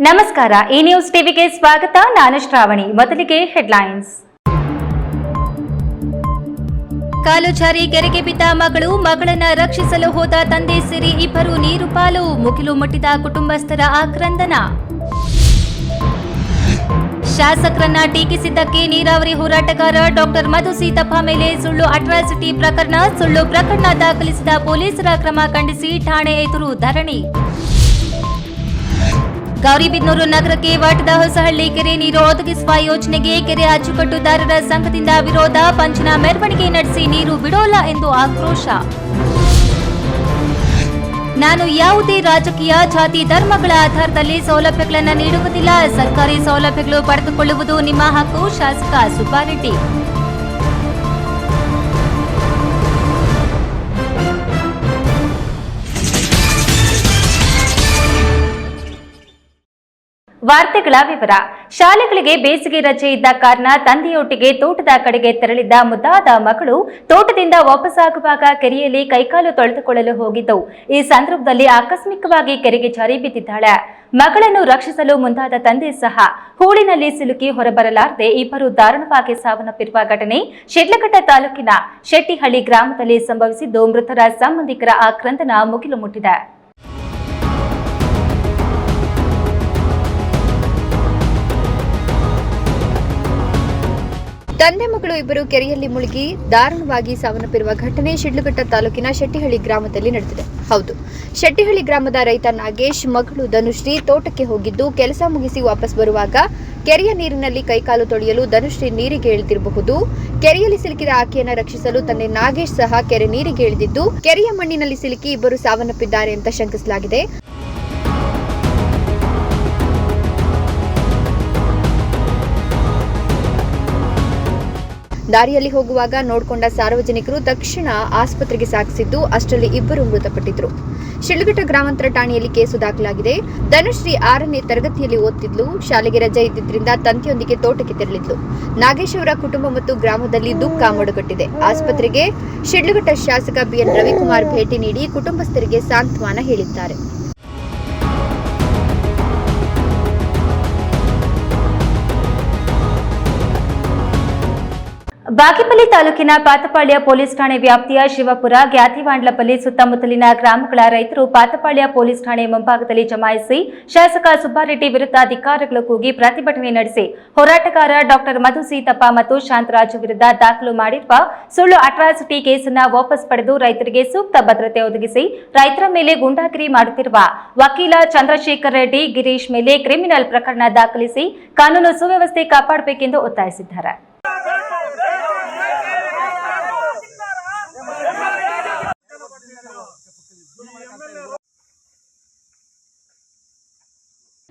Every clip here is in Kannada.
ನಮಸ್ಕಾರ, ಈ ನ್ಯೂಸ್ ಟಿವಿಗೆ ಸ್ವಾಗತ. ನಾನು ಶ್ರಾವಣಿ. ಮೊದಲಿಗೆ ಹೆಡ್ಲೈನ್ಸ್. ಕಾಲು ಜಾರಿ ಕೆರೆಗೆ ಬಿದ್ದ ಮಗಳನ್ನ ರಕ್ಷಿಸಲು ಹೋದ ತಂದೆ ಸೇರಿ ಇಬ್ಬರು ನೀರು ಪಾಲು. ಮುಗಿಲು ಮುಟ್ಟಿದ ಕುಟುಂಬಸ್ಥರ ಆಕ್ರಂದನ. ಶಾಸಕರನ್ನ ಟೀಕಿಸಿದ್ದಕ್ಕೆ ನೀರಾವರಿ ಹೋರಾಟಗಾರ ಡಾಕ್ಟರ್ ಮಧು ಸೀತಪ್ಪ ಮೇಲೆ ಸುಳ್ಳು ಅಟ್ರಾಸಿಟಿ ಪ್ರಕರಣ ದಾಖಲಿಸಿದ ಪೊಲೀಸರ ಕ್ರಮ ಖಂಡಿಸಿ ಠಾಣೆ ಎದುರು ಧರಣಿ. ಗೌರಿಬಿದನೂರು ನಗರಕ್ಕೆ ವಾಟದ ಹೊಸಹಳ್ಳಿ ಕೆರೆ ನೀರು ಒದಗಿಸುವ ಯೋಜನೆಗೆ ಕೆರೆ ಅಚ್ಚುಕಟ್ಟುದಾರರ ಸಂಘದಿಂದ ವಿರೋಧ. ಪಂಚಿನ ಮೆರವಣಿಗೆ ನಡೆಸಿ ನೀರು ಬಿಡೋಲ್ಲ ಎಂದು ಆಕ್ರೋಶ. ನಾನು ಯಾವುದೇ ರಾಜಕೀಯ ಜಾತಿ ಧರ್ಮಗಳ ಆಧಾರದಲ್ಲಿ ಸೌಲಭ್ಯಗಳನ್ನು ನೀಡುವುದಿಲ್ಲ. ಸರ್ಕಾರಿ ಸೌಲಭ್ಯಗಳು ಪಡೆದುಕೊಳ್ಳುವುದು ನಿಮ್ಮ ಹಕ್ಕು. ಶಾಸಕ ಸುಬ್ಬಾರೆಡ್ಡಿ. ವಾರ್ತೆಗಳ ವಿವರ. ಶಾಲೆಗಳಿಗೆ ಬೇಸಿಗೆ ರಜೆ ಇದ್ದ ಕಾರಣ ತಂದೆಯೊಟ್ಟಿಗೆ ತೋಟದ ಕಡೆಗೆ ತೆರಳಿದ್ದ ಮುದ್ದಾದ ಮಗಳು ತೋಟದಿಂದ ವಾಪಸ್ಸಾಗುವಾಗ ಕೆರೆಯಲ್ಲಿ ಕೈಕಾಲು ತೊಳೆದುಕೊಳ್ಳಲು ಹೋಗಿದ್ದು, ಈ ಸಂದರ್ಭದಲ್ಲಿ ಆಕಸ್ಮಿಕವಾಗಿ ಕೆರೆಗೆ ಜಾರಿ ಬಿದ್ದಿದ್ದಾಳೆ. ಮಗಳನ್ನು ರಕ್ಷಿಸಲು ಮುಂದಾದ ತಂದೆ ಸಹ ಹೂಳಿನಲ್ಲಿ ಸಿಲುಕಿ ಹೊರಬರಲಾರದೆ ಇಬ್ಬರು ದಾರುಣವಾಗಿ ಸಾವನ್ನಪ್ಪಿರುವ ಘಟನೆ ಶಿಡ್ಲಘಟ್ಟ ತಾಲೂಕಿನ ಶೆಟ್ಟಿಹಳ್ಳಿ ಗ್ರಾಮದಲ್ಲಿ ಸಂಭವಿಸಿದ್ದು, ಮೃತರ ಸಂಬಂಧಿಕರ ಆಕ್ರಂದನ ಮುಗಿಲು ಮುಟ್ಟಿದೆ. ತಂದೆ ಮಗಳು ಇಬ್ಬರು ಕೆರೆಯಲ್ಲಿ ಮುಳುಗಿ ದಾರುಣವಾಗಿ ಸಾವನ್ನಪ್ಪಿರುವ ಘಟನೆ ಶಿಡ್ಲಘಟ್ಟ ತಾಲೂಕಿನ ಶೆಟ್ಟಿಹಳ್ಳಿ ಗ್ರಾಮದಲ್ಲಿ ನಡೆದಿದೆ. ಹೌದು, ಶೆಟ್ಟಿಹಳ್ಳಿ ಗ್ರಾಮದ ರೈತ ನಾಗೇಶ್ ಮಗಳು ಧನುಶ್ರೀ ತೋಟಕ್ಕೆ ಹೋಗಿದ್ದು, ಕೆಲಸ ಮುಗಿಸಿ ವಾಪಸ್ ಬರುವಾಗ ಕೆರೆಯ ನೀರಿನಲ್ಲಿ ಕೈಕಾಲು ತೊಳೆಯಲು ಧನುಶ್ರೀ ನೀರಿಗೆ ಇಳಿದಿರಬಹುದು. ಕೆರೆಯಲ್ಲಿ ಸಿಲುಕಿದ ಆಕೆಯನ್ನು ರಕ್ಷಿಸಲು ತಂದೆ ನಾಗೇಶ್ ಸಹ ಕೆರೆ ನೀರಿಗೆ ಇಳಿದಿದ್ದು, ಕೆರೆಯ ಮಣ್ಣಿನಲ್ಲಿ ಸಿಲುಕಿ ಇಬ್ಬರು ಸಾವನ್ನಪ್ಪಿದ್ದಾರೆ ಅಂತ ಶಂಕಿಸಲಾಗಿದೆ. ದಾರಿಯಲ್ಲಿ ಹೋಗುವಾಗ ನೋಡಿಕೊಂಡ ಸಾರ್ವಜನಿಕರು ತಕ್ಷಣ ಆಸ್ಪತ್ರೆಗೆ ಸಾಗಿಸಿದ್ದು, ಅಷ್ಟರಲ್ಲಿ ಇಬ್ಬರು ಮೃತಪಟ್ಟಿದ್ರು. ಶಿಡ್ಲಘಟ್ಟ ಗ್ರಾಮಾಂತರ ಠಾಣೆಯಲ್ಲಿ ಕೇಸು ದಾಖಲಾಗಿದೆ. ಧನುಶ್ರೀ 6ನೇ ತರಗತಿಯಲ್ಲಿ ಓದ್ತಿದ್ಲು. ಶಾಲೆಗೆ ರಜೆ ಇದ್ದಿದ್ದರಿಂದ ತಂದೆಯೊಂದಿಗೆ ತೋಟಕ್ಕೆ ತೆರಳಿದ್ಲು. ನಾಗೇಶ್ ಅವರ ಕುಟುಂಬ ಮತ್ತು ಗ್ರಾಮದಲ್ಲಿ ದುಃಖ ಮಡುಗಟ್ಟಿದೆ. ಆಸ್ಪತ್ರೆಗೆ ಶಿಡ್ಲಘಟ್ಟ ಶಾಸಕ ಬಿಎನ್ ರವಿಕುಮಾರ್ ಭೇಟಿ ನೀಡಿ ಕುಟುಂಬಸ್ಥರಿಗೆ ಸಾಂತ್ವನ ಹೇಳಿದ್ದಾರೆ. ಬಾಗೇಪಲ್ಲಿ ತಾಲೂಕಿನ ಪಾತಪಾಳ್ಯ ಪೊಲೀಸ್ ಠಾಣೆ ವ್ಯಾಪ್ತಿಯ ಶಿವಪುರ, ಗ್ಯಾತಿವಾಂಡ್ಲಪಲ್ಲಿ ಸುತ್ತಮುತ್ತಲಿನ ಗ್ರಾಮಗಳ ರೈತರು ಪಾತಪಾಳ್ಯ ಪೊಲೀಸ್ ಠಾಣೆ ಮುಂಭಾಗದಲ್ಲಿ ಜಮಾಯಿಸಿ ಶಾಸಕ ಸುಬ್ಬಾರೆಡ್ಡಿ ವಿರುದ್ಧ ಧಿಕ್ಕಾರಗಳು ಕೂಗಿ ಪ್ರತಿಭಟನೆ ನಡೆಸಿ ಹೋರಾಟಗಾರ ಡಾಕ್ಟರ್ ಮಧು ಸೀತಪ್ಪ ಮತ್ತು ಶಾಂತರಾಜು ವಿರುದ್ಧ ದಾಖಲು ಮಾಡಿರುವ ಸುಳ್ಳು ಅಟ್ರಾಸಿಟಿ ಕೇಸನ್ನು ವಾಪಸ್ ಪಡೆದು ರೈತರಿಗೆ ಸೂಕ್ತ ಭದ್ರತೆ ಒದಗಿಸಿ ರೈತರ ಮೇಲೆ ಗೂಂಡಾಗಿರಿ ಮಾಡುತ್ತಿರುವ ವಕೀಲ ಚಂದ್ರಶೇಖರ್ ರೆಡ್ಡಿ, ಗಿರೀಶ್ ಮೇಲೆ ಕ್ರಿಮಿನಲ್ ಪ್ರಕರಣ ದಾಖಲಿಸಿ ಕಾನೂನು ಸುವ್ಯವಸ್ಥೆ ಕಾಪಾಡಬೇಕೆಂದು ಒತ್ತಾಯಿಸಿದ್ದಾರೆ.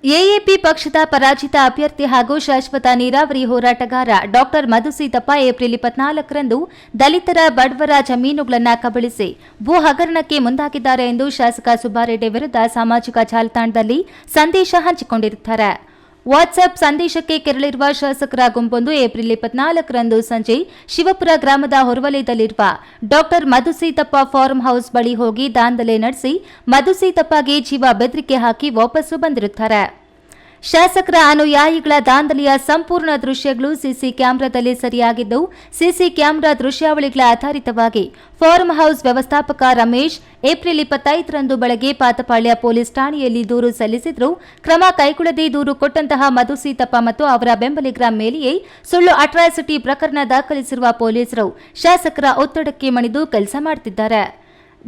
ಎಎಪಿ ಪಕ್ಷದ ಪರಾಜಿತ ಅಭ್ಯರ್ಥಿ ಹಾಗೂ ಶಾಶ್ವತ ನೀರಾವರಿ ಹೋರಾಟಗಾರ ಡಾಕ್ಟರ್ ಮಧು ಸೀತಪ್ಪ ಏಪ್ರಿಲ್ 24ರಂದು ದಲಿತರ ಬಡವರ ಜಮೀನುಗಳನ್ನು ಕಬಳಿಸಿ ಭೂ ಹಗರಣಕ್ಕೆ ಮುಂದಾಗಿದ್ದಾರೆ ಎಂದು ಶಾಸಕ ಸುಬ್ಬಾರೆಡ್ಡಿ ವಿರುದ್ಧ ಸಾಮಾಜಿಕ ಜಾಲತಾಣದಲ್ಲಿ ಸಂದೇಶ ಹಂಚಿಕೊಂಡಿರುತ್ತಾರೆ. ವಾಟ್ಸ್ಆಪ್ ಸಂದೇಶಕ್ಕೆ ಕೆರಳಿರುವ ಶಾಸಕರ ಗುಂಪೊಂದು ಏಪ್ರಿಲ್ 24ರಂದು ಸಂಜೆ ಶಿವಪುರ ಗ್ರಾಮದ ಹೊರವಲಯದಲ್ಲಿರುವ ಡಾಕ್ಟರ್ ಮಧು ಸೀತಪ್ಪ ಫಾರ್ಮ್ ಹೌಸ್ ಬಳಿ ಹೋಗಿ ದಾಂಧಲೆ ನಡೆಸಿ ಮಧು ಸೀತಪ್ಪಗೆ ಜೀವ ಬೆದರಿಕೆ ಹಾಕಿ ವಾಪಸ್ಸು ಬಂದಿರುತ್ತಾರೆ. ಶಾಸಕರ ಅನುಯಾಯಿಗಳ ದಾಂಧಲೆಯ ಸಂಪೂರ್ಣ ದೃಶ್ಯಗಳು ಸಿಸಿ ಕ್ಯಾಮೆರಾದಲ್ಲಿ ಸೆರೆಯಾಗಿದ್ದು, ಸಿಸಿ ಕ್ಯಾಮೆರಾ ದೃಶ್ಯಾವಳಿಗಳ ಆಧಾರಿತವಾಗಿ ಫಾರ್ಮ್ ಹೌಸ್ ವ್ಯವಸ್ಥಾಪಕ ರಮೇಶ್ ಏಪ್ರಿಲ್ 25ರಂದು ಬೆಳಗ್ಗೆ ಪಾತಪಾಳ್ಯ ಪೊಲೀಸ್ ಠಾಣೆಯಲ್ಲಿ ದೂರು ಸಲ್ಲಿಸಿದ್ರು. ಕ್ರಮ ಕೈಗೊಳ್ಳದೆ ದೂರು ಕೊಟ್ಟಂತಹ ಮಧು ಸೀತಪ್ಪ ಮತ್ತು ಅವರ ಬೆಂಬಲಿಗರ ಮೇಲೆಯೇ ಸುಳ್ಳು ಅಟ್ರಾಸಿಟಿ ಪ್ರಕರಣ ದಾಖಲಿಸಿರುವ ಪೊಲೀಸರು ಶಾಸಕರ ಒತ್ತಡಕ್ಕೆ ಮಣಿದು ಕೆಲಸ ಮಾಡುತ್ತಿದ್ದಾರೆ.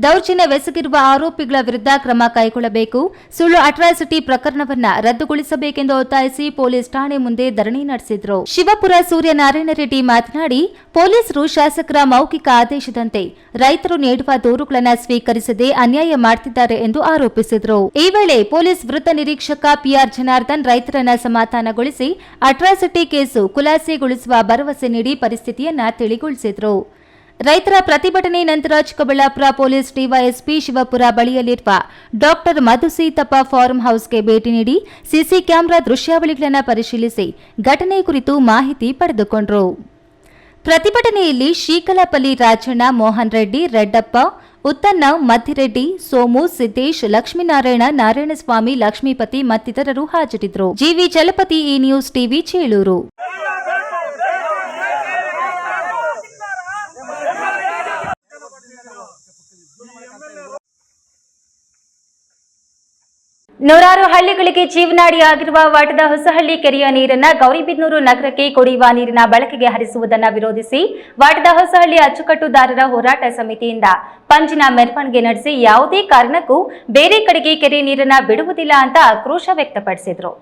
ದೌರ್ಜನ್ಯವೆಸಗಿರುವ ಆರೋಪಿಗಳ ವಿರುದ್ಧ ಕ್ರಮ ಕೈಗೊಳ್ಳಬೇಕು, ಸುಳ್ಳು ಅಟ್ರಾಸಿಟಿ ಪ್ರಕರಣವನ್ನು ರದ್ದುಗೊಳಿಸಬೇಕೆಂದು ಒತ್ತಾಯಿಸಿ ಪೊಲೀಸ್ ಠಾಣೆ ಮುಂದೆ ಧರಣಿ ನಡೆಸಿದರು. ಶಿವಪುರ ಸೂರ್ಯನಾರಾಯಣ ರೆಡ್ಡಿ ಮಾತನಾಡಿ, ಪೊಲೀಸರು ಶಾಸಕರ ಮೌಖಿಕ ಆದೇಶದಂತೆ ರೈತರು ನೀಡುವ ದೂರುಗಳನ್ನು ಸ್ವೀಕರಿಸದೆ ಅನ್ಯಾಯ ಮಾಡುತ್ತಿದ್ದಾರೆ ಎಂದು ಆರೋಪಿಸಿದರು. ಈ ವೇಳೆ ಪೊಲೀಸ್ ವೃತ್ತ ನಿರೀಕ್ಷಕ ಪಿಆರ್ ಜನಾರ್ದನ್ ರೈತರನ್ನ ಸಮಾಧಾನಗೊಳಿಸಿ ಅಟ್ರಾಸಿಟಿ ಕೇಸು ಖುಲಾಸೆಗೊಳಿಸುವ ಭರವಸೆ ನೀಡಿ ಪರಿಸ್ಥಿತಿಯನ್ನ ತಿಳಿಗೊಳಿಸಿದರು. ರೈತರ ಪ್ರತಿಭಟನೆ ನಂತರ ಚಿಕ್ಕಬಳ್ಳಾಪುರ ಪೊಲೀಸ್ ಡಿವೈಎಸ್ಪಿ ಶಿವಪುರ ಬಳಿಯಲ್ಲಿರುವ ಡಾಕ್ಟರ್ ಮಧು ಸೀತಪ್ಪ ಫಾರ್ಮ್ ಹೌಸ್ಗೆ ಭೇಟಿ ನೀಡಿ ಸಿಸಿ ಕ್ಯಾಮೆರಾ ದೃಶ್ಯಾವಳಿಗಳನ್ನು ಪರಿಶೀಲಿಸಿ ಘಟನೆ ಕುರಿತು ಮಾಹಿತಿ ಪಡೆದುಕೊಂಡರು. ಪ್ರತಿಭಟನೆಯಲ್ಲಿ ಶೀಕಲಪಲ್ಲಿ ರಾಜಣ್ಣ, ಮೋಹನ್ ರೆಡ್ಡಿ, ರೆಡ್ಡಪ್ಪ, ಉತ್ತನ್ನ, ಮದ್ದಿರೆಡ್ಡಿ, ಸೋಮು, ಸಿದ್ದೇಶ್, ಲಕ್ಷ್ಮೀನಾರಾಯಣ, ನಾರಾಯಣಸ್ವಾಮಿ, ಲಕ್ಷ್ಮೀಪತಿ ಮತ್ತಿತರರು ಹಾಜರಿದ್ದರು. ಜಿವಿ ಚಲಪತಿ, ಈ ನ್ಯೂಸ್ ಟಿವಿ, ಚೇಳೂರು. ನೂರಾರು ಹಳ್ಳಿಗಳಿಗೆ ಜೀವನಾಡಿಯಾಗಿರುವ ವಾಟದ ಹೊಸಹಳ್ಳಿ ಕೆರೆಯ ನೀರನ್ನು ಗೌರಿಬಿದನೂರು ನಗರಕ್ಕೆ ಕುಡಿಯುವ ನೀರಿನ ಬಳಕೆಗೆ ಹರಿಸುವುದನ್ನು ವಿರೋಧಿಸಿ ವಾಟದ ಹೊಸಹಳ್ಳಿ ಅಚ್ಚುಕಟ್ಟುದಾರರ ಹೋರಾಟ ಸಮಿತಿಯಿಂದ ಪಂಜಿನ ಮೆರವಣಿಗೆ ನಡೆಸಿ ಯಾವುದೇ ಕಾರಣಕ್ಕೂ ಬೇರೆ ಕಡೆಗೆ ಕೆರೆ ನೀರನ್ನು ಬಿಡುವುದಿಲ್ಲ ಅಂತ ಆಕ್ರೋಶ ವ್ಯಕ್ತಪಡಿಸಿದರು.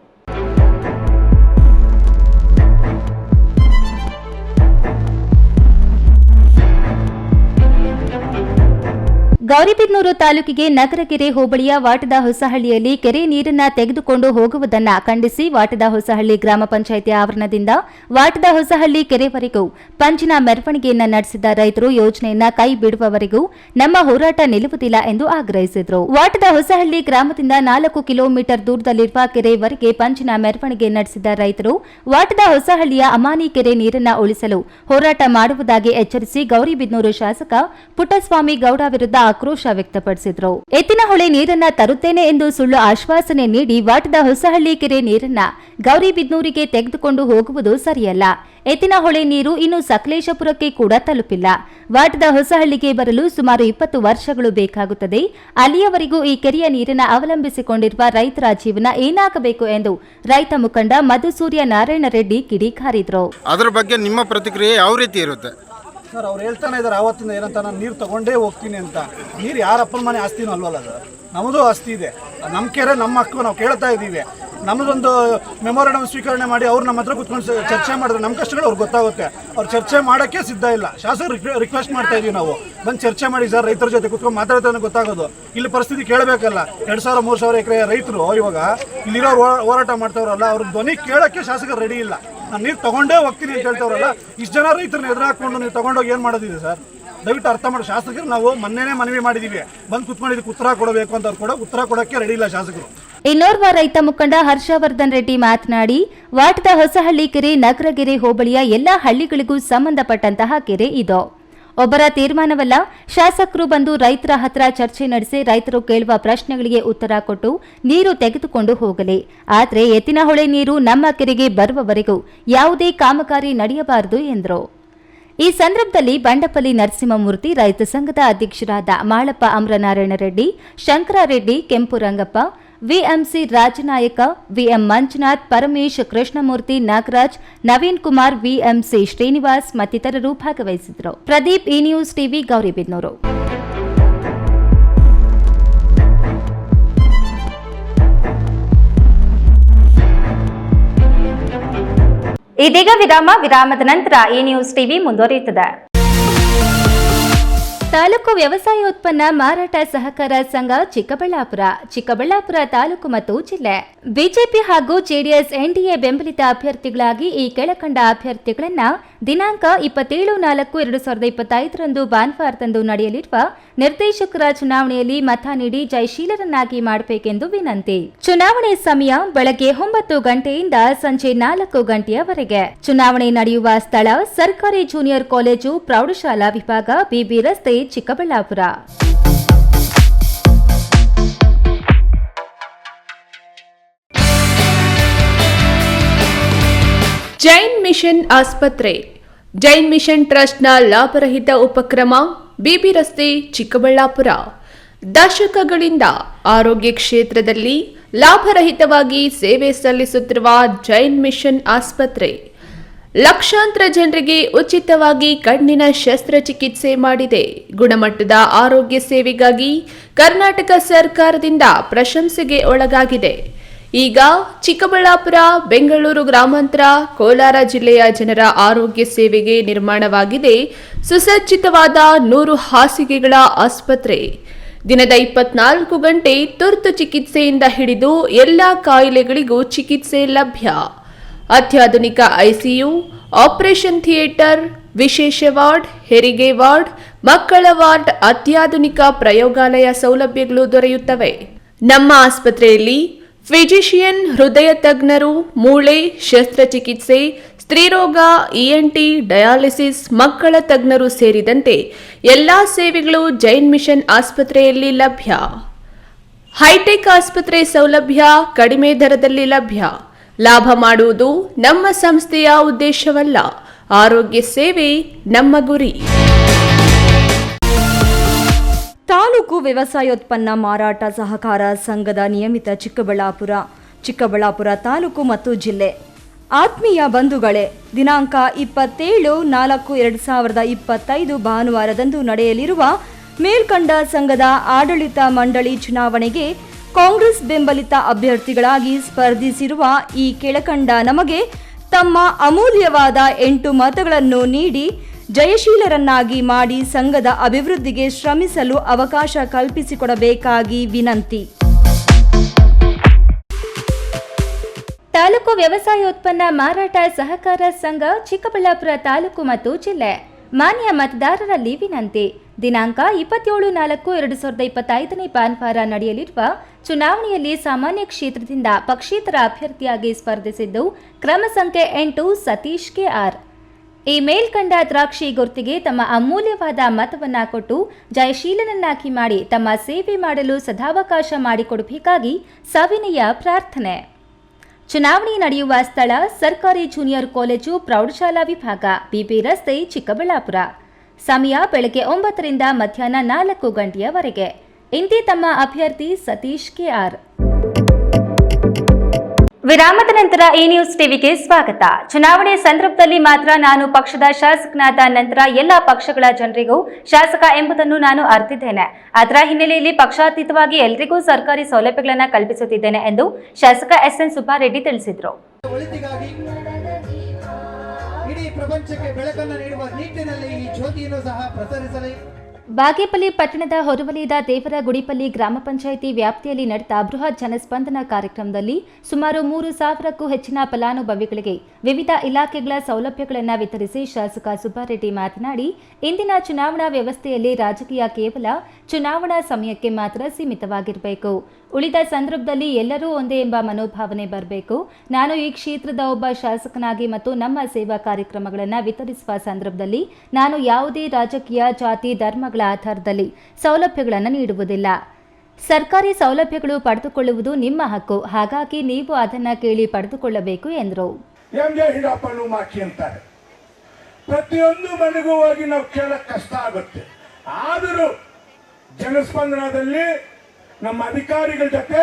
ಗೌರಿಬಿದನೂರು ತಾಲೂಕಿಗೆ ನಗರಕೆರೆ ಹೋಬಳಿಯ ವಾಟದ ಹೊಸಹಳ್ಳಿಯಲ್ಲಿ ಕೆರೆ ನೀರನ್ನ ತೆಗೆದುಕೊಂಡು ಹೋಗುವುದನ್ನ ಖಂಡಿಸಿ ವಾಟದ ಹೊಸಹಳ್ಳಿ ಗ್ರಾಮ ಪಂಚಾಯಿತಿ ಆವರಣದಿಂದ ವಾಟದ ಹೊಸಹಳ್ಳಿ ಕೆರೆವರೆಗೂ ಪಂಜಿನ ಮೆರವಣಿಗೆಯನ್ನ ನಡೆಸಿದ ರೈತರು ಯೋಜನೆಯನ್ನ ಕೈ ಬಿಡುವವರೆಗೂ ನಮ್ಮ ಹೋರಾಟ ನಿಲ್ಲುವುದಿಲ್ಲ ಎಂದು ಆಗ್ರಹಿಸಿದರು. ವಾಟದ ಹೊಸಹಳ್ಳಿ ಗ್ರಾಮದಿಂದ 4 ಕಿಲೋಮೀಟರ್ ದೂರದಲ್ಲಿರುವ ಕೆರೆವರೆಗೆ ಪಂಜಿನ ಮೆರವಣಿಗೆ ನಡೆಸಿದ ರೈತರು ವಾಟದ ಹೊಸಹಳ್ಳಿಯ ಅಮಾನಿ ಕೆರೆ ನೀರನ್ನ ಉಳಿಸಲು ಹೋರಾಟ ಮಾಡುವುದಾಗಿ ಎಚ್ಚರಿಸಿ ಗೌರಿಬಿದನೂರು ಶಾಸಕ ಪುಟ್ಟಸ್ವಾಮಿ ಗೌಡ ವಿರುದ್ಧ ಆಕ್ರೋಶ ವ್ಯಕ್ತಪಡಿಸಿದರು. ಎತ್ತಿನಹೊಳೆ ನೀರನ್ನ ತರುತ್ತೇನೆ ಎಂದು ಸುಳ್ಳು ಆಶ್ವಾಸನೆ ನೀಡಿ ವಾಟದ ಹೊಸಹಳ್ಳಿ ಕೆರೆ ನೀರನ್ನ ಗೌರಿಬಿದನೂರಿಗೆ ತೆಗೆದುಕೊಂಡು ಹೋಗುವುದು ಸರಿಯಲ್ಲ. ಎತ್ತಿನಹೊಳೆ ನೀರು ಇನ್ನು ಸಕಲೇಶಪುರಕ್ಕೆ ಕೂಡ ತಲುಪಿಲ್ಲ. ವಾಟದ ಹೊಸಹಳ್ಳಿಗೆ ಬರಲು ಸುಮಾರು 20 ವರ್ಷಗಳು ಬೇಕಾಗುತ್ತದೆ. ಅಲ್ಲಿಯವರೆಗೂ ಈ ಕೆರೆಯ ನೀರನ್ನು ಅವಲಂಬಿಸಿಕೊಂಡಿರುವ ರೈತರ ಜೀವನ ಏನಾಗಬೇಕು ಎಂದು ರೈತ ಮುಖಂಡ ಮಧುಸೂರ್ಯ ನಾರಾಯಣ ರೆಡ್ಡಿ ಕಿಡಿಕಾರಿದರು. ಅದರ ಬಗ್ಗೆ ನಿಮ್ಮ ಪ್ರತಿಕ್ರಿಯೆ ಯಾವ ರೀತಿ ಇರುತ್ತೆ? ಸರ್, ಅವ್ರು ಹೇಳ್ತಾನೆ ಇದ್ದಾರೆ ಆವತ್ತಿಂದ ಏನಂತ, ನಾನು ನೀರು ತೊಗೊಂಡೇ ಹೋಗ್ತೀನಿ ಅಂತ. ನೀರು ಯಾರಪ್ಪನ ಮನೆ ಆಸ್ತಿನೂ ಅಲ್ವಲ್ಲ ಅದು, ನಮ್ಮದು ಆಸ್ತಿ ಇದೆ. ನಮ್ಮ ಕೆರೆ ನಮ್ಮ ಹಕ್ಕು, ನಾವು ಕೇಳ್ತಾ ಇದ್ದೀವಿ. ನಮ್ಮದೊಂದು ಮೆಮೊರಂಡಮ್ ಸ್ವೀಕರಣೆ ಮಾಡಿ ಅವ್ರು ನಮ್ಮ ಹತ್ರ ಕುತ್ಕೊಂಡು ಚರ್ಚೆ ಮಾಡಿದ್ರೆ ನಮ್ಮ ಕಷ್ಟಗಳು ಅವ್ರಿಗೆ ಗೊತ್ತಾಗುತ್ತೆ. ಅವ್ರು ಚರ್ಚೆ ಮಾಡೋಕ್ಕೆ ಸಿದ್ಧ ಇಲ್ಲ. ಶಾಸಕರು ರಿಕ್ವೆಸ್ಟ್ ಮಾಡ್ತಾ ಇದೀವಿ, ನಾವು ಬಂದು ಚರ್ಚೆ ಮಾಡಿ ಸರ್, ರೈತರ ಜೊತೆ ಕುತ್ಕೊಂಡು ಮಾತಾಡ್ತಾನೆ ಗೊತ್ತಾಗೋದು. ಇಲ್ಲಿ ಪರಿಸ್ಥಿತಿ ಕೇಳಬೇಕಲ್ಲ. 2,000-3,000 ಎಕರೆ ರೈತರು ಇವಾಗ ಇಲ್ಲಿರೋ ಹೋರಾಟ ಮಾಡ್ತಾವ್ರಲ್ಲ, ಅವ್ರ ಧ್ವನಿ ಕೇಳೋಕ್ಕೆ ಶಾಸಕರು ರೆಡಿ ಇಲ್ಲ. ನಾನು ನೀರು ತೊಗೊಂಡೇ ಹೋಗ್ತೀನಿ ಅಂತ ಹೇಳ್ತಾವ್ರಲ್ಲ, ಇಷ್ಟು ಜನ ರೈತರನ್ನ ಎದುರಾಕೊಂಡು ನೀವು ತೊಗೊಂಡೋಗಿ ಏನು ಮಾಡೋದಿದೆ ಸರ್? ದಯವಿಟ್ಟು ಅರ್ಥ ಮಾಡಿ. ಶಾಸಕರು ನಾವು ಮೊನ್ನೆನೇ ಮನವಿ ಮಾಡಿದ್ದೀವಿ, ಬಂದು ಕುತ್ಕೊಂಡಿದ್ದಕ್ಕೆ ಉತ್ತರ ಕೊಡಬೇಕು ಅಂತ. ಅವ್ರು ಕೂಡ ಉತ್ತರ ಕೊಡೋಕ್ಕೆ ರೆಡಿ ಇಲ್ಲ ಶಾಸಕರು. ಇನ್ನೋರ್ವ ರೈತ ಮುಖಂಡ ಹರ್ಷವರ್ಧನ್ ರೆಡ್ಡಿ ಮಾತನಾಡಿ, ವಾಟದ ಹೊಸಹಳ್ಳಿ ಕೆರೆ ನಗರಗೆರೆ ಹೋಬಳಿಯ ಎಲ್ಲಾ ಹಳ್ಳಿಗಳಿಗೂ ಸಂಬಂಧಪಟ್ಟಂತಹ ಕೆರೆ ಇದು. ಒಬ್ಬರ ತೀರ್ಮಾನವಲ್ಲ. ಶಾಸಕರು ಬಂದು ರೈತರ ಹತ್ರ ಚರ್ಚೆ ನಡೆಸಿ ರೈತರು ಕೇಳುವ ಪ್ರಶ್ನೆಗಳಿಗೆ ಉತ್ತರ ಕೊಟ್ಟು ನೀರು ತೆಗೆದುಕೊಂಡು ಹೋಗಲಿ. ಆದರೆ ಎತ್ತಿನಹೊಳೆ ನೀರು ನಮ್ಮ ಕೆರೆಗೆ ಬರುವವರೆಗೂ ಯಾವುದೇ ಕಾಮಗಾರಿ ನಡೆಯಬಾರದು ಎಂದರು. ಈ ಸಂದರ್ಭದಲ್ಲಿ ಬಂಡಪಲ್ಲಿ ನರಸಿಂಹಮೂರ್ತಿ, ರೈತ ಸಂಘದ ಅಧ್ಯಕ್ಷರಾದ ಮಾಳಪ್ಪ ಅಮರನಾರಾಯಣ ರೆಡ್ಡಿ, ಶಂಕರರೆಡ್ಡಿ, ಕೆಂಪು ರಂಗಪ್ಪ, ವಿಎಂಸಿ ರಾಜನಾಯಕ, ವಿಎಂ ಮಂಜುನಾಥ್, ಪರಮೇಶ್, ಕೃಷ್ಣಮೂರ್ತಿ, ನಾಗರಾಜ್, ನವೀನ್ ಕುಮಾರ್, ವಿಎಂಸಿ ಶ್ರೀನಿವಾಸ್ ಮತ್ತಿತರರು ಭಾಗವಹಿಸಿದರು. ಪ್ರದೀಪ್, ಈ ನ್ಯೂಸ್ ಟಿವಿ, ಗೌರಿಬಿದನೂರು. ಇದೀಗ ವಿರಾಮದ ನಂತರ ಈ ನ್ಯೂಸ್ ಟಿವಿ ಮುಂದುವರಿಯುತ್ತದೆ. ತಾಲೂಕು ವ್ಯವಸಾಯೋತ್ಪನ್ನ ಮಾರಾಟ ಸಹಕಾರ ಸಂಘ ಚಿಕ್ಕಬಳ್ಳಾಪುರ ತಾಲೂಕು ಮತ್ತು ಜಿಲ್ಲೆ. ಬಿಜೆಪಿ ಹಾಗೂ ಜೆಡಿಎಸ್ ಎನ್ಡಿಎ ಬೆಂಬಲಿತ ಅಭ್ಯರ್ಥಿಗಳಾಗಿ ಈ ಕೆಳಕಂಡ ಅಭ್ಯರ್ಥಿಗಳನ್ನ ದಿನಾಂಕ 27/4/2025 ಭಾನುವಾರದಂದು ನಡೆಯಲಿರುವ ನಿರ್ದೇಶಕರ ಚುನಾವಣೆಯಲ್ಲಿ ಮತ ನೀಡಿ ಜಯಶೀಲರನ್ನಾಗಿ ಮಾಡಬೇಕೆಂದು ವಿನಂತಿ. ಚುನಾವಣೆ ಸಮಯ ಬೆಳಗ್ಗೆ 9 ಗಂಟೆಯಿಂದ ಸಂಜೆ 4 ಗಂಟೆಯವರೆಗೆ. ಚುನಾವಣೆ ನಡೆಯುವ ಸ್ಥಳ ಸರ್ಕಾರಿ ಜೂನಿಯರ್ ಕಾಲೇಜು ಪ್ರೌಢಶಾಲಾ ವಿಭಾಗ, ಬಿಬಿ ರಸ್ತೆ, ಚಿಕ್ಕಬಳ್ಳಾಪುರ. ಜೈನ್ ಮಿಷನ್ ಆಸ್ಪತ್ರೆ. ಜೈನ್ ಮಿಷನ್ ಟ್ರಸ್ಟ್ನ ಲಾಭರಹಿತ ಉಪಕ್ರಮ, ಬಿಬಿ ರಸ್ತೆ, ಚಿಕ್ಕಬಳ್ಳಾಪುರ. ದಶಕಗಳಿಂದ ಆರೋಗ್ಯ ಕ್ಷೇತ್ರದಲ್ಲಿ ಲಾಭರಹಿತವಾಗಿ ಸೇವೆ ಸಲ್ಲಿಸುತ್ತಿರುವ ಜೈನ್ ಮಿಷನ್ ಆಸ್ಪತ್ರೆ ಲಕ್ಷಾಂತರ ಜನರಿಗೆ ಉಚಿತವಾಗಿ ಕಣ್ಣಿನ ಶಸ್ತ್ರಚಿಕಿತ್ಸೆ ಮಾಡಿದೆ. ಗುಣಮಟ್ಟದ ಆರೋಗ್ಯ ಸೇವೆಗಾಗಿ ಕರ್ನಾಟಕ ಸರ್ಕಾರದಿಂದ ಪ್ರಶಂಸೆಗೆ ಒಳಗಾಗಿದೆ. ಈಗ ಚಿಕ್ಕಬಳ್ಳಾಪುರ, ಬೆಂಗಳೂರು ಗ್ರಾಮಾಂತರ, ಕೋಲಾರ ಜಿಲ್ಲೆಯ ಜನರ ಆರೋಗ್ಯ ಸೇವೆಗೆ ನಿರ್ಮಾಣವಾಗಿದೆ ಸುಸಜ್ಜಿತವಾದ 100 ಹಾಸಿಗೆಗಳ ಆಸ್ಪತ್ರೆ. ದಿನದ 24 ಗಂಟೆ ತುರ್ತು ಚಿಕಿತ್ಸೆಯಿಂದ ಹಿಡಿದು ಎಲ್ಲಾ ಕಾಯಿಲೆಗಳಿಗೂ ಚಿಕಿತ್ಸೆ ಲಭ್ಯ. ಅತ್ಯಾಧುನಿಕ ಐಸಿಯು, ಆಪರೇಷನ್ ಥಿಯೇಟರ್, ವಿಶೇಷ ವಾರ್ಡ್, ಹೆರಿಗೆ ವಾರ್ಡ್, ಮಕ್ಕಳ ವಾರ್ಡ್, ಅತ್ಯಾಧುನಿಕ ಪ್ರಯೋಗಾಲಯ ಸೌಲಭ್ಯಗಳು ದೊರೆಯುತ್ತವೆ. ನಮ್ಮ ಆಸ್ಪತ್ರೆಯಲ್ಲಿ ಫಿಜಿಷಿಯನ್, ಹೃದಯ ತಜ್ಞರು, ಮೂಳೆ ಶಸ್ತ್ರಚಿಕಿತ್ಸೆ, ಸ್ತ್ರೀರೋಗ, ENT, ಡಯಾಲಿಸಿಸ್, ಮಕ್ಕಳ ತಜ್ಞರು ಸೇರಿದಂತೆ ಎಲ್ಲಾ ಸೇವೆಗಳು ಜೈನ್ ಮಿಷನ್ ಆಸ್ಪತ್ರೆಯಲ್ಲಿ ಲಭ್ಯ. ಹೈಟೆಕ್ ಆಸ್ಪತ್ರೆ ಸೌಲಭ್ಯ ಕಡಿಮೆ ದರದಲ್ಲಿ ಲಭ್ಯ. ಲಾಭ ಮಾಡುವುದು ನಮ್ಮ ಸಂಸ್ಥೆಯ ಉದ್ದೇಶವಲ್ಲ, ಆರೋಗ್ಯ ಸೇವೆ ನಮ್ಮ ಗುರಿ. ತಾಲೂಕು ವ್ಯವಸಾಯೋತ್ಪನ್ನ ಮಾರಾಟ ಸಹಕಾರ ಸಂಘದ ನಿಯಮಿತ ಚಿಕ್ಕಬಳ್ಳಾಪುರ ತಾಲೂಕು ಮತ್ತು ಜಿಲ್ಲೆ. ಆತ್ಮೀಯ ಬಂಧುಗಳೇ, ದಿನಾಂಕ 27/4/2025 ಭಾನುವಾರದಂದು ನಡೆಯಲಿರುವ ಮೇಲ್ಕಂಡ ಸಂಘದ ಆಡಳಿತ ಮಂಡಳಿ ಚುನಾವಣೆಗೆ ಕಾಂಗ್ರೆಸ್ ಬೆಂಬಲಿತ ಅಭ್ಯರ್ಥಿಗಳಾಗಿ ಸ್ಪರ್ಧಿಸಿರುವ ಈ ಕೆಳಕಂಡ ನಮಗೆ ತಮ್ಮ ಅಮೂಲ್ಯವಾದ 8 ಮತಗಳನ್ನು ನೀಡಿ ಜಯಶೀಲರನ್ನಾಗಿ ಮಾಡಿ ಸಂಘದ ಅಭಿವೃದ್ಧಿಗೆ ಶ್ರಮಿಸಲು ಅವಕಾಶ ಕಲ್ಪಿಸಿಕೊಡಬೇಕಾಗಿ ವಿನಂತಿ. ತಾಲೂಕು ವ್ಯವಸಾಯೋತ್ಪನ್ನ ಮಾರಾಟ ಸಹಕಾರ ಸಂಘ ಚಿಕ್ಕಬಳ್ಳಾಪುರ ತಾಲೂಕು ಮತ್ತು ಜಿಲ್ಲೆ. ಮಾನ್ಯ ಮತದಾರರಲ್ಲಿ ವಿನಂತಿ. ದಿನಾಂಕ 27/4/2025 ಭಾನುವಾರ ನಡೆಯಲಿರುವ ಚುನಾವಣೆಯಲ್ಲಿ ಸಾಮಾನ್ಯ ಕ್ಷೇತ್ರದಿಂದ ಪಕ್ಷೇತರ ಅಭ್ಯರ್ಥಿಯಾಗಿ ಸ್ಪರ್ಧಿಸಿದ್ದು ಕ್ರಮ ಸಂಖ್ಯೆ 8 ಸತೀಶ್ KR. ಈ ಮೇಲ್ಕಂಡ ದ್ರಾಕ್ಷಿ ಗುರ್ತಿಗೆ ತಮ್ಮ ಅಮೂಲ್ಯವಾದ ಮತವನ್ನ ಕೊಟ್ಟು ಜಯಶೀಲನನ್ನಾಗಿ ಮಾಡಿ ತಮ್ಮ ಸೇವೆ ಮಾಡಲು ಸದಾವಕಾಶ ಮಾಡಿಕೊಡಬೇಕಾಗಿ ಸವಿನಯ ಪ್ರಾರ್ಥನೆ. ಚುನಾವಣೆ ನಡೆಯುವ ಸ್ಥಳ ಸರ್ಕಾರಿ ಜೂನಿಯರ್ ಕಾಲೇಜು ಪ್ರೌಢಶಾಲಾ ವಿಭಾಗ, BB ರಸ್ತೆ, ಚಿಕ್ಕಬಳ್ಳಾಪುರ. ಸಮಯ ಬೆಳಗ್ಗೆ 9 ರಿಂದ ಮಧ್ಯಾಹ್ನ 4 ಗಂಟೆಯವರೆಗೆ. ಇಂದೇ ತಮ್ಮ ಅಭ್ಯರ್ಥಿ ಸತೀಶ್ KR. ವಿರಾಮದ ನಂತರ ಈ ನ್ಯೂಸ್ ಟಿವಿಗೆ ಸ್ವಾಗತ. ಚುನಾವಣೆ ಸಂದರ್ಭದಲ್ಲಿ ಮಾತ್ರ ನಾನು ಪಕ್ಷದ ಶಾಸಕನಾದ ನಂತರ ಎಲ್ಲ ಪಕ್ಷಗಳ ಜನರಿಗೂ ಶಾಸಕ ಎಂಬುದನ್ನು ನಾನು ಅರಿತಿದ್ದೇನೆ. ಅದರ ಹಿನ್ನೆಲೆಯಲ್ಲಿ ಪಕ್ಷಾತೀತವಾಗಿ ಎಲ್ಲರಿಗೂ ಸರ್ಕಾರಿ ಸೌಲಭ್ಯಗಳನ್ನು ಕಲ್ಪಿಸುತ್ತಿದ್ದೇನೆ ಎಂದು ಶಾಸಕ SN ಸುಬ್ಬಾರೆಡ್ಡಿ ತಿಳಿಸಿದರು. ಇಡೀ ಪ್ರಪಂಚಕ್ಕೆ ಬೆಳಕನ್ನು ನೀಡುವ ನಿಟ್ಟಿನಲ್ಲಿ ಈ ಜ್ಯೋತಿಯನ್ನು ಸಹ ಪ್ರಸರಿಸಲಿ. ಬಾಗೇಪಲ್ಲಿ ಪಟ್ಟಣದ ಹೊರವಲಯದ ದೇವರ ಗುಡಿಪಲ್ಲಿ ಗ್ರಾಮ ಪಂಚಾಯಿತಿ ವ್ಯಾಪ್ತಿಯಲ್ಲಿ ನಡೆದ ಬೃಹತ್ ಜನಸ್ಪಂದನ ಕಾರ್ಯಕ್ರಮದಲ್ಲಿ ಸುಮಾರು 3,000ಕ್ಕೂ ಹೆಚ್ಚಿನ ಫಲಾನುಭವಿಗಳಿಗೆ ವಿವಿಧ ಇಲಾಖೆಗಳ ಸೌಲಭ್ಯಗಳನ್ನು ವಿತರಿಸಿ ಶಾಸಕ ಸುಬ್ಬಾರೆಡ್ಡಿ ಮಾತನಾಡಿ, ಇಂದಿನ ಚುನಾವಣಾ ವ್ಯವಸ್ಥೆಯಲ್ಲಿ ರಾಜಕೀಯ ಕೇವಲ ಚುನಾವಣಾ ಸಮಯಕ್ಕೆ ಮಾತ್ರ ಸೀಮಿತವಾಗಿರಬೇಕು. ಉಳಿದ ಸಂದರ್ಭದಲ್ಲಿ ಎಲ್ಲರೂ ಒಂದೇ ಎಂಬ ಮನೋಭಾವನೆ ಬರಬೇಕು. ನಾನು ಈ ಕ್ಷೇತ್ರದ ಒಬ್ಬ ಶಾಸಕನಾಗಿ ಮತ್ತು ನಮ್ಮ ಸೇವಾ ಕಾರ್ಯಕ್ರಮಗಳನ್ನು ವಿತರಿಸುವ ಸಂದರ್ಭದಲ್ಲಿ ನಾನು ಯಾವುದೇ ರಾಜಕೀಯ, ಜಾತಿ, ಧರ್ಮಗಳ ಆಧಾರದಲ್ಲಿ ಸೌಲಭ್ಯಗಳನ್ನು ನೀಡುವುದಿಲ್ಲ. ಸರ್ಕಾರಿ ಸೌಲಭ್ಯಗಳು ಪಡೆದುಕೊಳ್ಳುವುದು ನಿಮ್ಮ ಹಕ್ಕು. ಹಾಗಾಗಿ ನೀವು ಅದನ್ನು ಕೇಳಿ ಪಡೆದುಕೊಳ್ಳಬೇಕು ಎಂದರು. ಪ್ರತಿಯೊಂದು ಮನೆಗೂ ಹೋಗಿ ನಾವು ಕೇಳಕ್ ಕಷ್ಟ ಆಗುತ್ತೆ. ಆದರೂ ಜನಸ್ಪಂದನದಲ್ಲಿ ನಮ್ಮ ಅಧಿಕಾರಿಗಳ ಜೊತೆ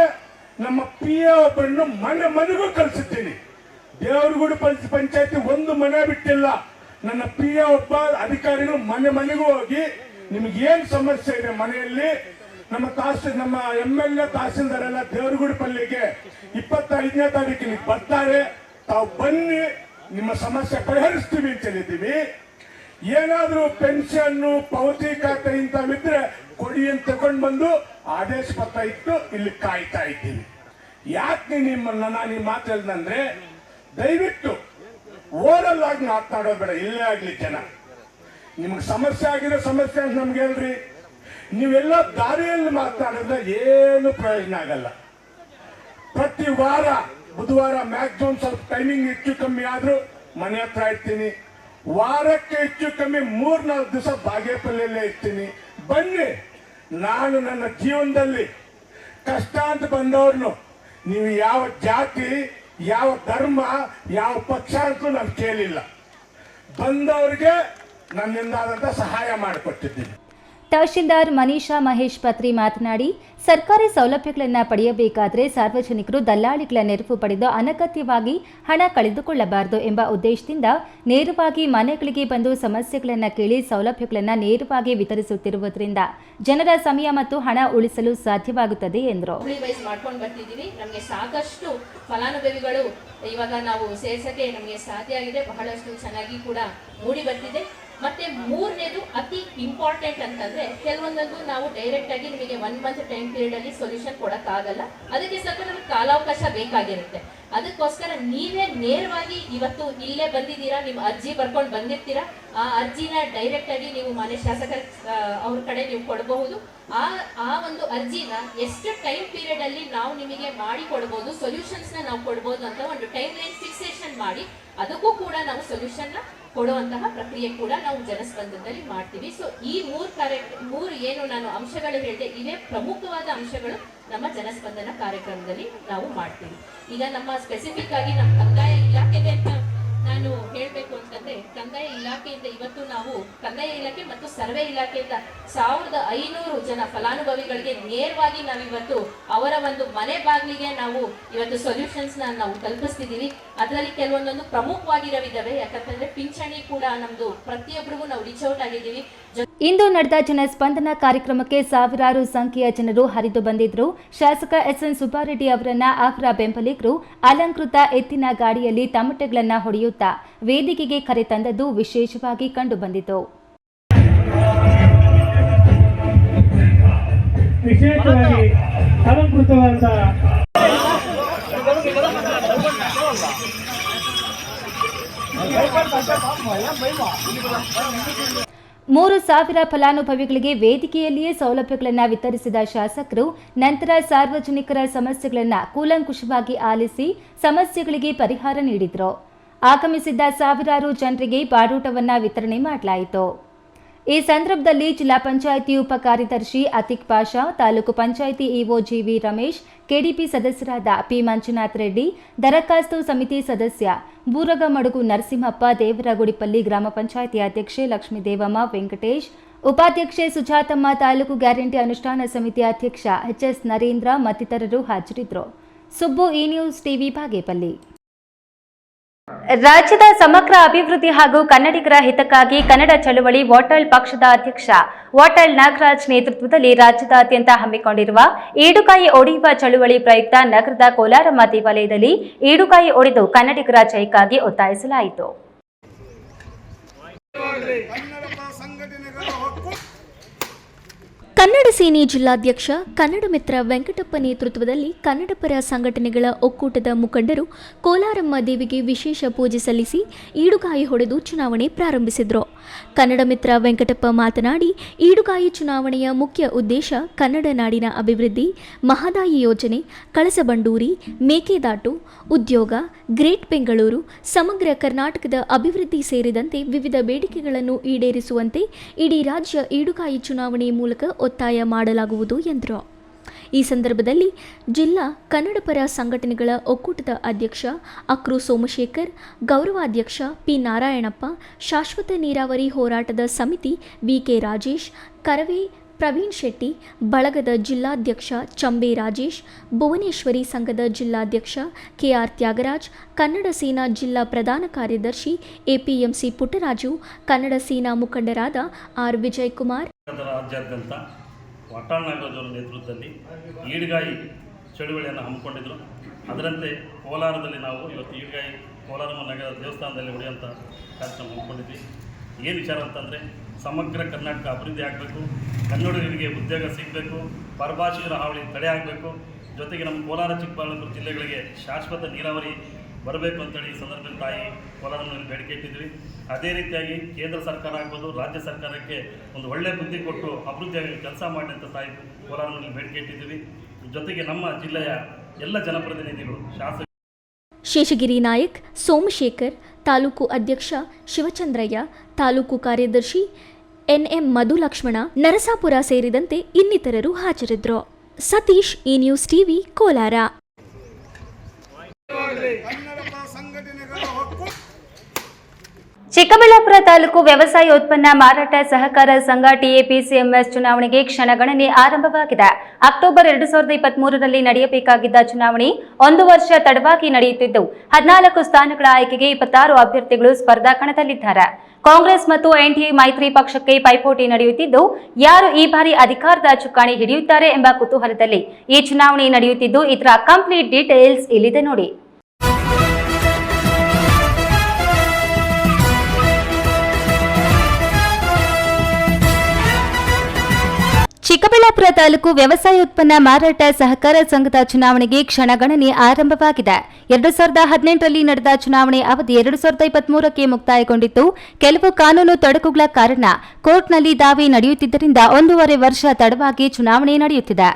ನಮ್ಮ PA ಒಬ್ಬರನ್ನು ಮನೆಗೂ ಕಳಿಸಿದ್ದೀನಿ. ದೇವರಗುಡಿ ಪಂಚಾಯತಿ ಒಂದು ಮನೆ ಬಿಟ್ಟಿಲ್ಲ. ನನ್ನ PA ಒಬ್ಬ ಅಧಿಕಾರಿಗಳು ಮನೆಗೂ ಹೋಗಿ ನಿಮ್ಗೆ ಏನ್ ಸಮಸ್ಯೆ ಇದೆ ಮನೆಯಲ್ಲಿ, ನಮ್ಮ MLA ತಹಸೀಲ್ದಾರ್ ಎಲ್ಲ ದೇವರಗುಡಿ ಪಲ್ಲಿಗೆ 25ನೇ ತಾರೀಕಿಗೆ ಬರ್ತಾರೆ, ತಾವು ಬನ್ನಿ, ನಿಮ್ಮ ಸಮಸ್ಯೆ ಪರಿಹರಿಸ್ತೀವಿ ಅಂತ ಹೇಳಿದ್ದೀವಿ. ಏನಾದ್ರೂ ಪೆನ್ಷನ್, ಪಾವತಿ ಖಾತೆ ಇಂಥವಿದ್ರೆ ಕೊಡಿ ಅಂತ ತಗೊಂಡು ಬಂದು ಆದೇಶ ಪತ್ರ ಇಟ್ಟು ಇಲ್ಲಿ ಕಾಯ್ತಾ ಇದ್ದೀವಿ. ಯಾಕೆ ನಾನು ಈ ಮಾತು ಹೇಳ್ದಂದ್ರೆ, ದಯವಿಟ್ಟು ಓರಲ್ ಆಗಿ ಮಾತನಾಡೋದು ಬೇಡ. ಇಲ್ಲೇ ಆಗ್ಲಿ ಜನ ನಿಮ್ಗೆ ಸಮಸ್ಯೆ ಆಗಿರೋ ಸಮಸ್ಯೆ ಅಂತ ನಮ್ಗೆ ಹೇಳ್ರಿ. ನೀವೆಲ್ಲ ದಾರಿಯಲ್ಲಿ ಮಾತನಾಡಿದ್ರೆ ಏನು ಪ್ರಯೋಜನ ಆಗಲ್ಲ. ಪ್ರತಿ ವಾರ ಬುಧವಾರ ಮ್ಯಾಕ್ಸಿಮಮ್ ಸ್ವಲ್ಪ ಟೈಮಿಂಗ್ ಹೆಚ್ಚು ಕಮ್ಮಿ ಆದ್ರೂ ಮನೆ ಹತ್ರ ಇರ್ತೀನಿ. ವಾರಕ್ಕೆ ಹೆಚ್ಚು ಕಮ್ಮಿ 3-4 ದಿವಸ ಬಾಗೇಪಲ್ಲಿಯಲ್ಲೇ ಇರ್ತೀನಿ. ಬನ್ನಿ, ನಾನು ನನ್ನ ಜೀವನದಲ್ಲಿ ಕಷ್ಟ ಅಂತ ಬಂದವ್ರನ್ನು ನೀವು ಯಾವ ಜಾತಿ, ಯಾವ ಧರ್ಮ, ಯಾವ ಪಕ್ಷ ಅಂತೂ ನಾನು ಕೇಳಿಲ್ಲ. ಬಂದವ್ರಿಗೆ ನನ್ನಿಂದಾದಂಥ ಸಹಾಯ ಮಾಡಿಕೊಟ್ಟಿದ್ದೀನಿ. ತಹಶೀಲ್ದಾರ್ ಮನೀಷಾ ಮಹೇಶ್ ಪತ್ರಿ ಮಾತನಾಡಿ, ಸರ್ಕಾರಿ ಸೌಲಭ್ಯಗಳನ್ನು ಪಡೆಯಬೇಕಾದರೆ ಸಾರ್ವಜನಿಕರು ದಲ್ಲಾಳಿಗಳ ನೆರವು ಪಡೆದು ಅನಗತ್ಯವಾಗಿ ಹಣ ಕಳೆದುಕೊಳ್ಳಬಾರದು ಎಂಬ ಉದ್ದೇಶದಿಂದ ನೇರವಾಗಿ ಮನೆಗಳಿಗೆ ಬಂದು ಸಮಸ್ಯೆಗಳನ್ನು ಕೇಳಿ ಸೌಲಭ್ಯಗಳನ್ನು ನೇರವಾಗಿ ವಿತರಿಸುತ್ತಿರುವುದರಿಂದ ಜನರ ಸಮಯ ಮತ್ತು ಹಣ ಉಳಿಸಲು ಸಾಧ್ಯವಾಗುತ್ತದೆ ಎಂದರು. ನಮಗೆ ಸಾಕಷ್ಟು ಫಲಾನುಭವಿಗಳು ಇವಾಗ ನಾವು ಸೇರ್ಸಕ್ಕೆ ನಮಗೆ ಸಾಧ್ಯ ಆಗಿದೆ. ಬಹಳಷ್ಟು ಚೆನ್ನಾಗಿ ಕೂಡ ಮೂಡಿ ಬರ್ತಿದೆ. ಮತ್ತೆ ಮೂರನೇದು ಅತಿ ಇಂಪಾರ್ಟೆಂಟ್ ಅಂತಂದ್ರೆ, ಕೆಲವೊಂದೊಂದು ನಾವು ಡೈರೆಕ್ಟ್ ಆಗಿ ನಿಮಗೆ 1 ಮಂತ್ ಟೈಮ್ ಪೀರಿಯಡ್ ಅಲ್ಲಿ ಸೊಲ್ಯೂಷನ್ ಕೊಡಕ್ಕಾಗಲ್ಲ. ಅದಕ್ಕೆ ಸ್ವಲ್ಪ ನಮ್ಗೆ ಕಾಲಾವಕಾಶ ಬೇಕಾಗಿರುತ್ತೆ. ಅದಕ್ಕೋಸ್ಕರ ನೀವೇ ನೇರವಾಗಿ ಇವತ್ತು ಇಲ್ಲೇ ಬಂದಿದ್ದೀರಾ, ನಿಮ್ಮ ಅರ್ಜಿ ಬರ್ಕೊಂಡು ಬಂದಿರ್ತೀರಾ. ಆ ಅರ್ಜಿನ ಡೈರೆಕ್ಟ್ ಆಗಿ ನೀವು ಮಾನ್ಯ ಶಾಸಕರ ಅವ್ರ ಕಡೆ ನೀವು ಕೊಡಬಹುದು. ಆ ಒಂದು ಅರ್ಜಿನ ಎಷ್ಟು ಟೈಮ್ ಪೀರಿಯಡ್ ಅಲ್ಲಿ ನಾವು ನಿಮಗೆ ಮಾಡಿ ಕೊಡಬಹುದು, ಸೊಲ್ಯೂಷನ್ಸ್ ನ ನಾವು ಕೊಡಬಹುದು ಅಂತ ಒಂದು ಟೈಮ್ ಲೈನ್ ಫಿಕ್ಸೇಷನ್ ಮಾಡಿ ಅದಕ್ಕೂ ಕೂಡ ನಾವು ಸೊಲ್ಯೂಷನ್ ನ ಕೊಡುವಂತಹ ಪ್ರಕ್ರಿಯೆ ಕೂಡ ನಾವು ಜನಸ್ಪಂದನದಲ್ಲಿ ಮಾಡ್ತೀವಿ. ಸೊ ಈ ಮೂರು ಏನು ನಾನು ಅಂಶಗಳು ಹೇಳಿದೆ, ಇವೇ ಪ್ರಮುಖವಾದ ಅಂಶಗಳು ನಮ್ಮ ಜನಸ್ಪಂದನ ಕಾರ್ಯಕ್ರಮದಲ್ಲಿ ನಾವು ಮಾಡ್ತೀವಿ. ಈಗ ನಮ್ಮ ಸ್ಪೆಸಿಫಿಕ್ ಆಗಿ ನಮ್ಮ ಕಂದಾಯ ಇಲಾಖೆಗೆ ಅಂತ ನಾನು ಹೇಳಬೇಕು ಅಂತಂದ್ರೆ, ಕಂದಾಯ ಇಲಾಖೆಯಿಂದ ಇವತ್ತು ನಾವು ಕಂದಾಯ ಇಲಾಖೆ ಮತ್ತು ಸರ್ವೆ ಇಲಾಖೆಯಿಂದ 1500 ಜನ ಫಲಾನುಭವಿಗಳಿಗೆ ನೇರವಾಗಿ ನಾವಿವತ್ತು ಅವರ ಒಂದು ಮನೆ ಬಾಗಿಲಿಗೆ ನಾವು ಇವತ್ತು ಸೊಲ್ಯೂಷನ್ಸ್ ನಾವು ತಲುಪಿಸ್ತಿದ್ದೀವಿ. ಅದರಲ್ಲಿ ಕೆಲವೊಂದೊಂದು ಪ್ರಮುಖವಾಗಿರೋವಿದ್ದಾವೆ. ಯಾಕಂತಂದ್ರೆ ಪಿಂಚಣಿ ಕೂಡ ನಮ್ದು ಪ್ರತಿಯೊಬ್ಬರಿಗೂ ನಾವು ರೀಚ್ ಔಟ್ ಆಗಿದ್ದೀವಿ. ಇಂದು ನಡೆದ ಜನಸ್ಪಂದನ ಕಾರ್ಯಕ್ರಮಕ್ಕೆ ಸಾವಿರಾರು ಸಂಖ್ಯೆಯ ಜನರು ಹರಿದು ಬಂದಿದ್ರು. ಶಾಸಕ ಎಸ್ಎನ್ ಸುಬ್ಬಾರೆಡ್ಡಿ ಅವರನ್ನ ಅವರ ಬೆಂಬಲಿಗರು ಅಲಂಕೃತ ಎತ್ತಿನ ಗಾಡಿಯಲ್ಲಿ ತಮಟೆಗಳನ್ನ ಹೊಡೆಯುತ್ತಾ ವೇದಿಕೆಗೆ ಕರೆ ತಂದದ್ದು ವಿಶೇಷವಾಗಿ ಕಂಡುಬಂದಿತು. ವಿಶೇಷವಾಗಿ ಅಲಂಕೃತವಾದ 3,000 ಫಲಾನುಭವಿಗಳಿಗೆ ವೇದಿಕೆಯಲ್ಲಿಯೇ ಸೌಲಭ್ಯಗಳನ್ನು ವಿತರಿಸಿದ ಶಾಸಕರು ನಂತರ ಸಾರ್ವಜನಿಕರ ಸಮಸ್ಯೆಗಳನ್ನು ಕೂಲಂಕುಷವಾಗಿ ಆಲಿಸಿ ಸಮಸ್ಯೆಗಳಿಗೆ ಪರಿಹಾರ ನೀಡಿದರು. ಆಗಮಿಸಿದ್ದ ಸಾವಿರಾರು ಜನರಿಗೆ ಬಾಡೂಟವನ್ನು ವಿತರಣೆ ಮಾಡಲಾಯಿತು. ಈ ಸಂದರ್ಭದಲ್ಲಿ ಜಿಲ್ಲಾ ಪಂಚಾಯಿತಿ ಉಪ ಕಾರ್ಯದರ್ಶಿ Atiq Pasha, taluk panchayat EO GV Ramesh, KDP ಸದಸ್ಯರಾದ ಪಿ ಮಂಜುನಾಥ್ ರೆಡ್ಡಿ, ದರಖಾಸ್ತು ಸಮಿತಿ ಸದಸ್ಯ ಬೂರಗಮಡುಗು ನರಸಿಂಹಪ್ಪ, ದೇವರಗುಡಿಪಲ್ಲಿ ಗ್ರಾಮ ಪಂಚಾಯಿತಿ ಅಧ್ಯಕ್ಷೆ ಲಕ್ಷ್ಮೀದೇವಮ್ಮ ವೆಂಕಟೇಶ್, ಉಪಾಧ್ಯಕ್ಷೆ ಸುಜಾತಮ್ಮ, ತಾಲೂಕು ಗ್ಯಾರಂಟಿ ಅನುಷ್ಠಾನ ಸಮಿತಿ ಅಧ್ಯಕ್ಷ ಎಚ್ಎಸ್ ನರೇಂದ್ರ ಮತ್ತಿತರರು ಹಾಜರಿದ್ದರು. Subbu, E news TV, Bagepalli. ರಾಜ್ಯದ ಸಮಗ್ರ ಅಭಿವೃದ್ಧಿ ಹಾಗೂ ಕನ್ನಡಿಗರ ಹಿತಕ್ಕಾಗಿ ಕನ್ನಡ ಚಳವಳಿ ವಾಟಾಳ್ ಪಕ್ಷದ ಅಧ್ಯಕ್ಷ ವಾಟಾಳ್ ನಾಗರಾಜ್ ನೇತೃತ್ವದಲ್ಲಿ ರಾಜ್ಯದಾದ್ಯಂತ ಹಮ್ಮಿಕೊಂಡಿರುವ ಈಡುಕಾಯಿ ಒಡೆಯುವ ಚಳವಳಿ ಪ್ರಯುಕ್ತ ನಗರದ ಕೋಲಾರಮ್ಮ ದೇವಾಲಯದಲ್ಲಿ ಈಡುಕಾಯಿ ಒಡೆದು ಕನ್ನಡಿಗರ ಜಯಕ್ಕಾಗಿ ಒತ್ತಾಯಿಸಲಾಯಿತು. ಕನ್ನಡ ಸೇನೆ ಜಿಲ್ಲಾಧ್ಯಕ್ಷ ಕನ್ನಡ ಮಿತ್ರ ವೆಂಕಟಪ್ಪ ನೇತೃತ್ವದಲ್ಲಿ ಕನ್ನಡಪರ ಸಂಘಟನೆಗಳ ಒಕ್ಕೂಟದ ಮುಖಂಡರು ಕೋಲಾರಮ್ಮ ದೇವಿಗೆ ವಿಶೇಷ ಪೂಜೆ ಸಲ್ಲಿಸಿ ಈಡುಗಾಯಿ ಹೊಡೆದು ಚುನಾವಣೆ ಪ್ರಾರಂಭಿಸಿದರು. ಕನ್ನಡ ಮಿತ್ರ ವೆಂಕಟಪ್ಪ ಮಾತನಾಡಿ, ಈಡುಗಾಯಿ ಚುನಾವಣೆಯ ಮುಖ್ಯ ಉದ್ದೇಶ ಕನ್ನಡ ನಾಡಿನ ಅಭಿವೃದ್ಧಿ, ಮಹದಾಯಿ ಯೋಜನೆ, ಕಳಸಬಂಡೂರಿ, ಮೇಕೆದಾಟು, ಉದ್ಯೋಗ, ಗ್ರೇಟ್ ಬೆಂಗಳೂರು, ಸಮಗ್ರ ಕರ್ನಾಟಕದ ಅಭಿವೃದ್ಧಿ ಸೇರಿದಂತೆ ವಿವಿಧ ಬೇಡಿಕೆಗಳನ್ನು ಈಡೇರಿಸುವಂತೆ ಇಡೀ ರಾಜ್ಯ ಈಡುಗಾಯಿ ಚುನಾವಣೆ ಮೂಲಕ ಒತ್ತಾಯ ಮಾಡಲಾಗುವುದು ಎಂದರು. ಈ ಸಂದರ್ಭದಲ್ಲಿ ಜಿಲ್ಲಾ ಕನ್ನಡಪರ ಸಂಘಟನೆಗಳ ಒಕ್ಕೂಟದ ಅಧ್ಯಕ್ಷ ಅಕ್ರು ಸೋಮಶೇಖರ್, ಗೌರವಾಧ್ಯಕ್ಷ ಪಿ ನಾರಾಯಣಪ್ಪ, ಶಾಶ್ವತ ನೀರಾವರಿ ಹೋರಾಟದ ಸಮಿತಿ ಬಿಕೆ ರಾಜೇಶ್, ಕರವೇ ಪ್ರವೀಣ್ ಶೆಟ್ಟಿ, ಬಳಗದ ಜಿಲ್ಲಾಧ್ಯಕ್ಷ ಚಂಬೆ ರಾಜೇಶ್, ಭುವನೇಶ್ವರಿ ಸಂಘದ ಜಿಲ್ಲಾಧ್ಯಕ್ಷ ಕೆಆರ್ ತ್ಯಾಗರಾಜ್, ಕನ್ನಡ ಸೇನಾ ಜಿಲ್ಲಾ ಪ್ರಧಾನ ಕಾರ್ಯದರ್ಶಿ ಎಪಿಎಂಸಿ ಪುಟ್ಟರಾಜು, ಕನ್ನಡ ಸೇನಾ ಮುಖಂಡರಾದ ಆರ್ ವಿಜಯಕುಮಾರ್. ರಾಜ್ಯಾದ್ಯಂತ ವಾಟಾಳ್ ನಾಗರಾಜ್ ಅವರ ನೇತೃತ್ವದಲ್ಲಿ ಈಡುಗಾಯಿ ಚಳುವಳಿಯನ್ನು ಹಮ್ಮಿಕೊಂಡಿದ್ದರು. ಅದರಂತೆ ಕೋಲಾರದಲ್ಲಿ ನಾವು ಇವತ್ತು ಈಡುಗಾಯಿ ಕೋಲಾರಮ್ಮ ನಗರ ದೇವಸ್ಥಾನದಲ್ಲಿ ಹೊಡೆಯುವಂಥ ಕಾರ್ಯಕ್ರಮ ಹಮ್ಮಿಕೊಂಡಿದ್ವಿ. ಏನು ವಿಚಾರ ಅಂತಂದರೆ, ಸಮಗ್ರ ಕರ್ನಾಟಕ ಅಭಿವೃದ್ಧಿ ಆಗಬೇಕು, ಕನ್ನಡಿಗರಿಗೆ ಉದ್ಯೋಗ ಸಿಗಬೇಕು, ಪರಭಾಷೆಗರ ಹಾವಳಿ ತಡೆ ಆಗಬೇಕು, ಜೊತೆಗೆ ನಮ್ಮ ಕೋಲಾರ ಚಿಕ್ಕಬಳ್ಳಾಪುರ ಜಿಲ್ಲೆಗಳಿಗೆ ಶಾಶ್ವತ ನೀರಾವರಿ ಬರಬೇಕು ಅಂತೇಳಿ ಈ ಸಂದರ್ಭದಲ್ಲಿ ತಾಯಿ ಕೋಲಾರಮ್ಮನಲ್ಲಿ ಬೇಡಿಕೆ ಇಟ್ಟಿದ್ವಿ. ಅದೇ ರೀತಿಯಾಗಿ ಕೇಂದ್ರ ಸರ್ಕಾರ ಆಗ್ಬೋದು, ರಾಜ್ಯ ಸರ್ಕಾರಕ್ಕೆ ಒಂದು ಒಳ್ಳೆಯ ಬುದ್ಧಿ ಕೊಟ್ಟು ಅಭಿವೃದ್ಧಿಯಾಗಿ ಕೆಲಸ ಮಾಡಿ ಅಂತ ತಾಯಿ ಕೋಲಾರಮ್ಮನಲ್ಲಿ ಬೇಡಿಕೆ ಇಟ್ಟಿದ್ದೀವಿ. ಜೊತೆಗೆ ನಮ್ಮ ಜಿಲ್ಲೆಯ ಎಲ್ಲ ಜನಪ್ರತಿನಿಧಿಗಳು, ಶಾಸಕ ಶೇಷಗಿರಿ ನಾಯಕ್, ಸೋಮಶೇಖರ್, ತಾಲೂಕು ಅಧ್ಯಕ್ಷ ಶಿವಚಂದ್ರಯ್ಯ, ತಾಲೂಕು ಕಾರ್ಯದರ್ಶಿ ಎನ್ಎಂ ಮಧುಲಕ್ಷ್ಮಣ, ನರಸಾಪುರ ಸೇರಿದಂತೆ ಇನ್ನಿತರರು ಹಾಜರಿದ್ದರು. Satish, E news TV, Kolar. Chikkaballapura ತಾಲೂಕು ವ್ಯವಸಾಯ ಉತ್ಪನ್ನ ಮಾರಾಟ ಸಹಕಾರ ಸಂಘ ಟಿಎಪಿಸಿಎಂಎಸ್ ಚುನಾವಣೆಗೆ ಕ್ಷಣಗಣನೆ ಆರಂಭವಾಗಿದೆ. ಅಕ್ಟೋಬರ್ 2023ರಲ್ಲಿ ನಡೆಯಬೇಕಾಗಿದ್ದ ಚುನಾವಣೆ 1 ವರ್ಷ ತಡವಾಗಿ ನಡೆಯುತ್ತಿದ್ದು 14 ಸ್ಥಾನಗಳ ಆಯ್ಕೆಗೆ 26 ಅಭ್ಯರ್ಥಿಗಳು ಸ್ಪರ್ಧಾ ಕಣದಲ್ಲಿದ್ದಾರೆ. ಕಾಂಗ್ರೆಸ್ ಮತ್ತು ಎನ್ಡಿಎ ಮೈತ್ರಿ ಪಕ್ಷಕ್ಕೆ ಪೈಪೋಟಿ ನಡೆಯುತ್ತಿದ್ದು, ಯಾರು ಈ ಬಾರಿ ಅಧಿಕಾರದ ಚುಕ್ಕಾಣಿ ಹಿಡಿಯುತ್ತಾರೆ ಎಂಬ ಕುತೂಹಲದಲ್ಲಿ ಈ ಚುನಾವಣೆ ನಡೆಯುತ್ತಿದ್ದು, ಇದರ ಕಂಪ್ಲೀಟ್ ಡೀಟೇಲ್ಸ್ ಇಲ್ಲಿದೆ ನೋಡಿ. ಚಿಕ್ಕಬಳ್ಳಾಪುರ ವಿಜಯಪುರ ತಾಲೂಕು ವ್ಯವಸಾಯ ಉತ್ಪನ್ನ ಮಾರಾಟ ಸಹಕಾರ ಸಂಘದ ಚುನಾವಣೆಗೆ ಕ್ಷಣಗಣನೆ ಆರಂಭವಾಗಿದೆ. 2018ರಲ್ಲಿ ನಡೆದ ಚುನಾವಣೆ ಅವಧಿ 2023ಕ್ಕೆ ಮುಕ್ತಾಯಗೊಂಡಿದ್ದು, ಕೆಲವು ಕಾನೂನು ತೊಡಕುಗಳ ಕಾರಣ ಕೋರ್ಟ್ನಲ್ಲಿ ದಾವೆ ನಡೆಯುತ್ತಿದ್ದರಿಂದ 1.5 ವರ್ಷ ತಡವಾಗಿ ಚುನಾವಣೆ ನಡೆಯುತ್ತಿದೆ.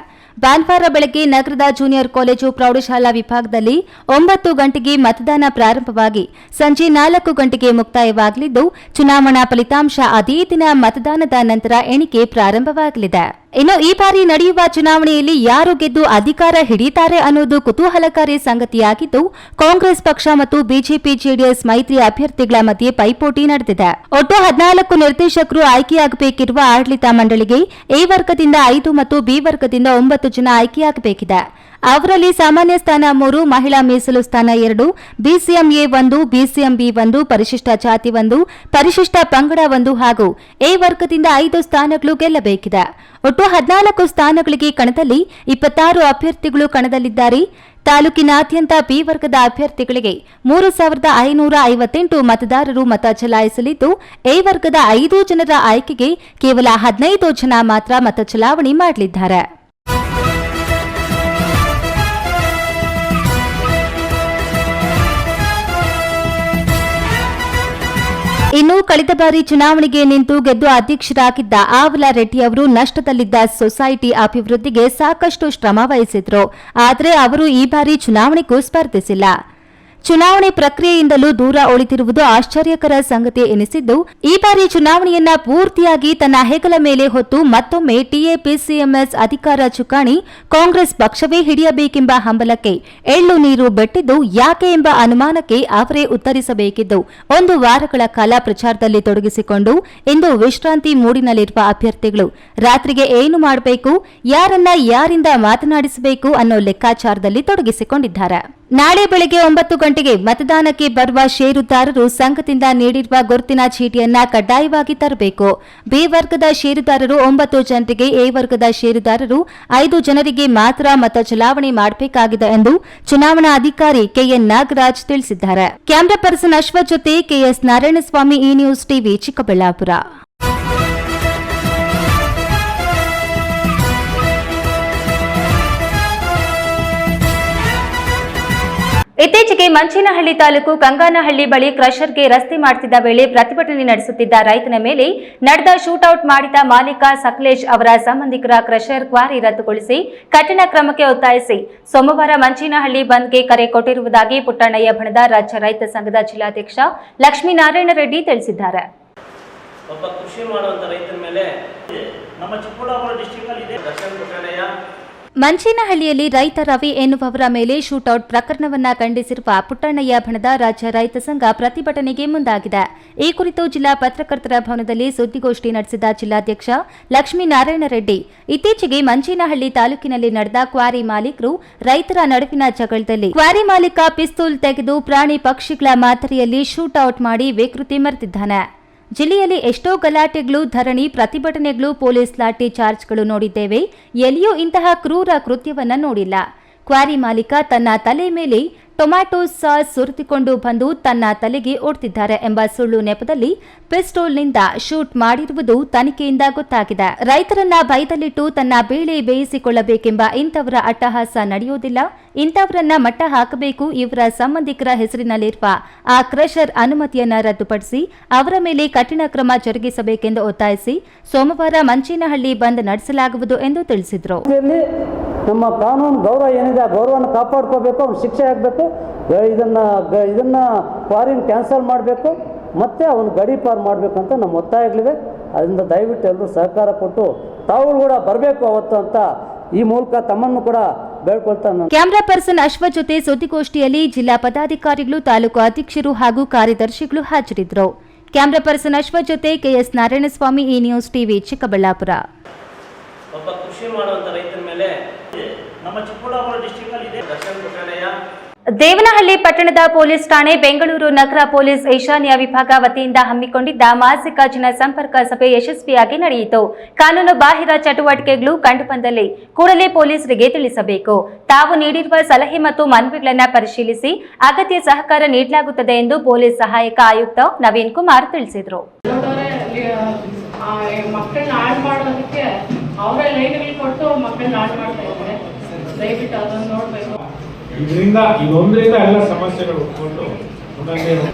ಭಾನುವಾರ ಬೆಳಗ್ಗೆ ನಗರದ ಜೂನಿಯರ್ ಕಾಲೇಜು ಪ್ರೌಢಶಾಲಾ ವಿಭಾಗದಲ್ಲಿ 9 ಗಂಟೆಗೆ ಮತದಾನ ಪ್ರಾರಂಭವಾಗಿ ಸಂಜೆ 4 ಗಂಟೆಗೆ ಮುಕ್ತಾಯವಾಗಲಿದ್ದು, ಚುನಾವಣಾ ಫಲಿತಾಂಶ ಅದೇ ದಿನ ಮತದಾನದ ನಂತರ ಎಣಿಕೆ ಪ್ರಾರಂಭವಾಗಲಿದೆ. ಇನ್ನು ಈ ಬಾರಿ ನಡೆಯುವ ಚುನಾವಣೆಯಲ್ಲಿ ಯಾರು ಗೆದ್ದು ಅಧಿಕಾರ ಹಿಡಿಯುತ್ತಾರೆ ಅನ್ನೋದು ಕುತೂಹಲಕಾರಿ ಸಂಗತಿಯಾಗಿದ್ದು, ಕಾಂಗ್ರೆಸ್ ಪಕ್ಷ ಮತ್ತು ಬಿಜೆಪಿ ಜೆಡಿಎಸ್ ಮೈತ್ರಿ ಅಭ್ಯರ್ಥಿಗಳ ಮಧ್ಯೆ ಪೈಪೋಟಿ ನಡೆದಿದೆ. ಒಟ್ಟು 14 ನಿರ್ದೇಶಕರು ಆಯ್ಕೆಯಾಗಬೇಕಿರುವ ಆಡಳಿತ ಮಂಡಳಿಗೆ ಎ ವರ್ಗದಿಂದ 5 ಮತ್ತು ಬಿ ವರ್ಗದಿಂದ 9 ಜನ ಆಯ್ಕೆಯಾಗಬೇಕಿದೆ. ಅವರಲ್ಲಿ ಸಾಮಾನ್ಯ ಸ್ಥಾನ 3, ಮಹಿಳಾ ಮೀಸಲು ಸ್ಥಾನ 2, ಬಿಸಿಎಂಎ 1, ಬಿಸಿಎಂಬಿ 1, ಪರಿಶಿಷ್ಟ ಜಾತಿ 1, ಪರಿಶಿಷ್ಟ ಪಂಗಡ 1 ಹಾಗೂ ಎ ವರ್ಗದಿಂದ 5 ಸ್ಥಾನಗಳು ಗೆಲ್ಲಬೇಕಿದೆ. ಒಟ್ಟು 14 ಸ್ಥಾನಗಳಿಗೆ ಕಣದಲ್ಲಿ 26 ಅಭ್ಯರ್ಥಿಗಳು ಕಣದಲ್ಲಿದ್ದಾರೆ. ತಾಲೂಕಿನಾದ್ಯಂತ ಬಿ ವರ್ಗದ ಅಭ್ಯರ್ಥಿಗಳಿಗೆ 3558 ಮತದಾರರು ಮತ ಚಲಾಯಿಸಲಿದ್ದು, ಎ ವರ್ಗದ 5 ಜನರ ಆಯ್ಕೆಗೆ ಕೇವಲ 15 ಜನ ಮಾತ್ರ ಮತ ಚಲಾವಣೆ ಮಾಡಲಿದ್ದಾರೆ. ಇನ್ನು ಕಳೆದ ಬಾರಿ ಚುನಾವಣೆಗೆ ನಿಂತು ಗೆದ್ದು ಅಧ್ಯಕ್ಷರಾಗಿದ್ದ ಆವಲ ರೆಡ್ಡಿ ಅವರು ನಷ್ಟದಲ್ಲಿದ್ದ ಸೊಸೈಟಿ ಅಭಿವೃದ್ಧಿಗೆ ಸಾಕಷ್ಟು ಶ್ರಮ ವಹಿಸಿದ್ರು. ಆದರೆ ಅವರು ಈ ಬಾರಿ ಚುನಾವಣೆಗೂ ಸ್ಪರ್ಧಿಸಿಲ್ಲ. ಚುನಾವಣೆ ಪ್ರಕ್ರಿಯೆಯಿಂದಲೂ ದೂರ ಉಳಿದಿರುವುದು ಆಶ್ಚರ್ಯಕರ ಸಂಗತಿ ಎನಿಸಿದ್ದು, ಈ ಬಾರಿ ಚುನಾವಣೆಯನ್ನ ಪೂರ್ತಿಯಾಗಿ ತನ್ನ ಹೆಗಲ ಮೇಲೆ ಹೊತ್ತು ಮತ್ತೊಮ್ಮೆ ಟಿಎಪಿಸಿಎಂಎಸ್ ಅಧಿಕಾರ ಚುಕ್ಕಾಣಿ ಕಾಂಗ್ರೆಸ್ ಪಕ್ಷವೇ ಹಿಡಿಯಬೇಕೆಂಬ ಹಂಬಲಕ್ಕೆ ಎಳ್ಳು ನೀರು ಬೆಟ್ಟಿದ್ದು ಯಾಕೆ ಎಂಬ ಅನುಮಾನಕ್ಕೆ ಅವರೇ ಉತ್ತರಿಸಬೇಕಿದ್ದು, 1 ವಾರಗಳ ಕಾಲ ಪ್ರಚಾರದಲ್ಲಿ ತೊಡಗಿಸಿಕೊಂಡು ಇಂದು ವಿಶ್ರಾಂತಿ ಮೂಡಿನಲ್ಲಿರುವ ಅಭ್ಯರ್ಥಿಗಳು ರಾತ್ರಿಗೆ ಏನು ಮಾಡಬೇಕು, ಯಾರಿಂದ ಮಾತನಾಡಿಸಬೇಕು ಅನ್ನೋ ಲೆಕ್ಕಾಚಾರದಲ್ಲಿ ತೊಡಗಿಸಿಕೊಂಡಿದ್ದಾರೆ. ನಾಳೆ ಬೆಳಗ್ಗೆ 9 ಗಂಟೆಗೆ ಮತದಾನಕ್ಕೆ ಬರುವ ಷೇರುದಾರರು ಸಂಘದಿಂದ ನೀಡಿರುವ ಗುರುತಿನ ಚೀಟಿಯನ್ನ ಕಡ್ಡಾಯವಾಗಿ ತರಬೇಕು. ಬಿ ವರ್ಗದ ಷೇರುದಾರರು 9 ಜನರಿಗೆ, ಎ ವರ್ಗದ ಷೇರುದಾರರು 5 ಜನರಿಗೆ ಮಾತ್ರ ಮತ ಚಲಾವಣೆ ಮಾಡಬೇಕಾಗಿದೆ ಎಂದು ಚುನಾವಣಾ ಅಧಿಕಾರಿ ಕೆಎನ್ ನಾಗರಾಜ್ ತಿಳಿಸಿದ್ದಾರೆ. ಕ್ಯಾಮರಾ ಪರ್ಸನ್ ಅಶ್ವಥ್ ಜೊತೆ ಕೆಎಸ್ ನಾರಾಯಣಸ್ವಾಮಿ, ಈ ನ್ಯೂಸ್ ಟಿವಿ, ಚಿಕ್ಕಬಳ್ಳಾಪುರ. ಇತ್ತೀಚೆಗೆ ಮಂಚೇನಹಳ್ಳಿ ತಾಲೂಕು ಕಂಗಾನಹಳ್ಳಿ ಬಳಿ ಕ್ರಷರ್ಗೆ ರಸ್ತೆ ಮಾಡುತ್ತಿದ್ದ ವೇಳೆ ಪ್ರತಿಭಟನೆ ನಡೆಸುತ್ತಿದ್ದ ರೈತನ ಮೇಲೆ ನಡೆದ ಶೂಟೌಟ್ ಮಾಡಿದ ಮಾಲೀಕ ಸಕಲೇಶ್ ಅವರ ಸಂಬಂಧಿಕರ ಕ್ರಷರ್ ಕ್ವಾರಿ ರದ್ದುಗೊಳಿಸಿ ಕಠಿಣ ಕ್ರಮಕ್ಕೆ ಒತ್ತಾಯಿಸಿ ಸೋಮವಾರ ಮಂಚೇನಹಳ್ಳಿ ಬಂದ್ಗೆ ಕರೆ ಕೊಟ್ಟಿರುವುದಾಗಿ ಪುಟ್ಟಣ್ಣಯ್ಯ ಬಣದ ರಾಜ್ಯ ರೈತ ಸಂಘದ ಜಿಲ್ಲಾಧ್ಯಕ್ಷ ಲಕ್ಷ್ಮೀನಾರಾಯಣ ರೆಡ್ಡಿ ತಿಳಿಸಿದ್ದಾರೆ. ಒಬ್ಬ ಕೃಷಿ ಮಾಡುವಂತ ರೈತರ ಮೇಲೆ ನಮ್ಮ ಚಿಕ್ಕಬಳ್ಳಾಪುರ ಡಿಸ್ಟ್ರಿಕ್ಟ್ ಅಲ್ಲಿ ಇದೆ ದರ್ಶನ್ ಪುಟ್ಟಣ್ಣಯ್ಯ. ಮಂಚೇನಹಳ್ಳಿಯಲ್ಲಿ ರೈತ ರವಿ ಎನ್ನುವವರ ಮೇಲೆ ಶೂಟೌಟ್ ಪ್ರಕರಣವನ್ನ ಖಂಡಿಸಿರುವ ಪುಟ್ಟಣ್ಣಯ್ಯ ಬಣದ ರಾಜ್ಯ ರೈತ ಸಂಘ ಪ್ರತಿಭಟನೆಗೆ ಮುಂದಾಗಿದೆ. ಈ ಕುರಿತು ಜಿಲ್ಲಾ ಪತ್ರಕರ್ತರ ಭವನದಲ್ಲಿ ಸುದ್ದಿಗೋಷ್ಠಿ ನಡೆಸಿದ ಜಿಲ್ಲಾಧ್ಯಕ್ಷ ಲಕ್ಷ್ಮೀನಾರಾಯಣ ರೆಡ್ಡಿ, ಇತ್ತೀಚೆಗೆ ಮಂಚೇನಹಳ್ಳಿ ತಾಲೂಕಿನಲ್ಲಿ ನಡೆದ ಕ್ವಾರಿ ಮಾಲೀಕರು ರೈತರ ನಡುವಿನ ಜಗಳದಲ್ಲಿ ಕ್ವಾರಿ ಮಾಲೀಕ ಪಿಸ್ತೂಲ್ ತೆಗೆದು ಪ್ರಾಣಿ ಪಕ್ಷಿಗಳ ಮಾದರಿಯಲ್ಲಿ ಶೂಟೌಟ್ ಮಾಡಿ ವಿಕೃತಿ ಮೆರೆದಿದ್ದಾನೆ. ಜಿಲ್ಲೆಯಲ್ಲಿ ಎಷ್ಟೋ ಗಲಾಟೆಗಳು, ಧರಣಿ, ಪ್ರತಿಭಟನೆಗಳು, ಪೊಲೀಸ್ ಲಾಠಿ ಚಾರ್ಜ್ಗಳು ನೋಡಿದ್ದೇವೆ. ಎಲ್ಲಿಯೂ ಇಂತಹ ಕ್ರೂರ ಕೃತ್ಯವನ್ನ ನೋಡಿಲ್ಲ. ಕ್ವಾರಿ ಮಾಲೀಕ ತನ್ನ ತಲೆ ಮೇಲೆ ಟೊಮ್ಯಾಟೊ ಸಾಸ್ ಸುರಿದುಕೊಂಡು ಬಂದು ತನ್ನ ತಲೆಗೆ ಒಡ್ತಿದ್ದಾರೆ ಎಂಬ ಸುಳ್ಳು ನೆಪದಲ್ಲಿ ಪಿಸ್ಟೋಲ್ನಿಂದ ಶೂಟ್ ಮಾಡಿರುವುದು ತನಿಖೆಯಿಂದ ಗೊತ್ತಾಗಿದೆ. ರೈತರನ್ನ ಭಯದಲ್ಲಿಟ್ಟು ತನ್ನ ಬೇಳೆ ಬೇಯಿಸಿಕೊಳ್ಳಬೇಕೆಂಬ ಇಂಥವರ ಅಟ್ಟಹಾಸ ನಡೆಯುವುದಿಲ್ಲ. ಇಂಥವರನ್ನ ಮಟ್ಟ ಹಾಕಬೇಕು. ಇವರ ಸಂಬಂಧಿಕರ ಹೆಸರಿನಲ್ಲಿರುವ ಆ ಕ್ರಷರ್ ಅನುಮತಿಯನ್ನ ರದ್ದುಪಡಿಸಿ ಅವರ ಮೇಲೆ ಕಠಿಣ ಕ್ರಮ ಜರುಗಿಸಬೇಕೆಂದು ಒತ್ತಾಯಿಸಿ ಸೋಮವಾರ ಮಂಚೇನಹಳ್ಳಿ ಬಂದ್ ನಡೆಸಲಾಗುವುದು ಎಂದು ತಿಳಿಸಿದರು. ನಮ್ಮ ಕಾನೂನು ಗೌರವ ಏನಿದೆ ಆ ಗೌರವವನ್ನು ಕಾಪಾಡ್ಕೋಬೇಕು. ಅವ್ನು ಶಿಕ್ಷೆ ಆಗಬೇಕು. ಇದನ್ನು ಕ್ವಾರಿನ ಕ್ಯಾನ್ಸಲ್ ಮಾಡಬೇಕು ಮತ್ತು ಅವನು ಗಡಿ ಪಾರು ಮಾಡಬೇಕು ಅಂತ ನಮ್ಮ ಒತ್ತಾಯಗಳಿವೆ. ಅದರಿಂದ ದಯವಿಟ್ಟು ಎಲ್ಲರೂ ಸಹಕಾರ ಕೊಟ್ಟು ತಾವು ಕೂಡ ಬರಬೇಕು ಅವತ್ತು ಅಂತ ಈ ಮೂಲಕ ತಮ್ಮನ್ನು ಕೂಡ ಬೇಡ್ಕೊಳ್ತಾನೆ. ಕ್ಯಾಮರಾ ಪರ್ಸನ್ ಅಶ್ವಥ್ ಜೊತೆ ಸುದ್ದಿಗೋಷ್ಠಿಯಲ್ಲಿ ಜಿಲ್ಲಾ ಪದಾಧಿಕಾರಿಗಳು, ತಾಲೂಕು ಅಧ್ಯಕ್ಷರು ಹಾಗೂ ಕಾರ್ಯದರ್ಶಿಗಳು ಹಾಜರಿದ್ದರು. ಕ್ಯಾಮರಾ ಪರ್ಸನ್ ಅಶ್ವಥ್ ಜೊತೆ ಕೆಎಸ್ ನಾರಾಯಣಸ್ವಾಮಿ, ಈ ನ್ಯೂಸ್ ಟಿವಿ, ಚಿಕ್ಕಬಳ್ಳಾಪುರ. ಒಬ್ಬ ಕೃಷಿ ಮಾಡುವಂತ ರೈತರ ಮೇಲೆ ನಮ್ಮ ಚಿಕ್ಕಬಳ್ಳಾಪುರ ಡಿಸ್ಟ್ರಿಕ್ಟ್ ಅಲ್ಲಿ ಇದೆ ದರ್ಶನ್ ಪುಟ್ಟಣ್ಣಯ್ಯ. ದೇವನಹಳ್ಳಿ ಪಟ್ಟಣದ ಪೊಲೀಸ್ ಠಾಣೆ, ಬೆಂಗಳೂರು ನಗರ ಪೊಲೀಸ್ ಈಶಾನ್ಯ ವಿಭಾಗ ವತಿಯಿಂದ ಹಮ್ಮಿಕೊಂಡಿದ್ದ ಮಾಸಿಕ ಜನಸಂಪರ್ಕ ಸಭೆ ಯಶಸ್ವಿಯಾಗಿ ನಡೆಯಿತು. ಕಾನೂನು ಬಾಹಿರ ಚಟುವಟಿಕೆಗಳು ಕಂಡುಬಂದಲ್ಲಿ ಕೂಡಲೇ ಪೊಲೀಸರಿಗೆ ತಿಳಿಸಬೇಕು. ತಾವು ನೀಡಿರುವ ಸಲಹೆ ಮತ್ತು ಮನವಿಗಳನ್ನು ಪರಿಶೀಲಿಸಿ ಅಗತ್ಯ ಸಹಕಾರ ನೀಡಲಾಗುತ್ತದೆ ಎಂದು ಪೊಲೀಸ್ ಸಹಾಯಕ ಆಯುಕ್ತ ನವೀನ್ ಕುಮಾರ್ ತಿಳಿಸಿದರು. ಮಕ್ಕಳನ್ನ ಹಾಳು ಮಾಡೋದಕ್ಕೆ ಅವರೇ ಲೈನ್ಗಳು ಕೊಟ್ಟು ಮಕ್ಕಳನ್ನ ಹಾಳು ಮಾಡ್ತಾ ಇದ್ದಾರೆ. ದಯವಿಟ್ಟು ಅದನ್ನು ನೋಡಬೇಕು. ಇದರಿಂದ ಇದೊಂದರಿಂದ ಎಲ್ಲ ಸಮಸ್ಯೆಗಳು ಉಟ್ಕೊಂಡು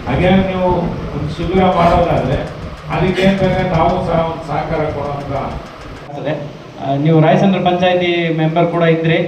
ಹಾಗೆ ನೀವು ಒಂದು ಶಿಬಿರ ಮಾಡೋದಾದ್ರೆ ಅದಕ್ಕೆ ಅಂತಂದ್ರೆ ನಾವು ಸಹ ಒಂದು ಸಹಕಾರ ಕೊಡುವಂತ. ನೀವು ರಾಯಚಂದ್ರ ಪಂಚಾಯತಿ ಮೆಂಬರ್ ಕೂಡ ಇದ್ರಿ,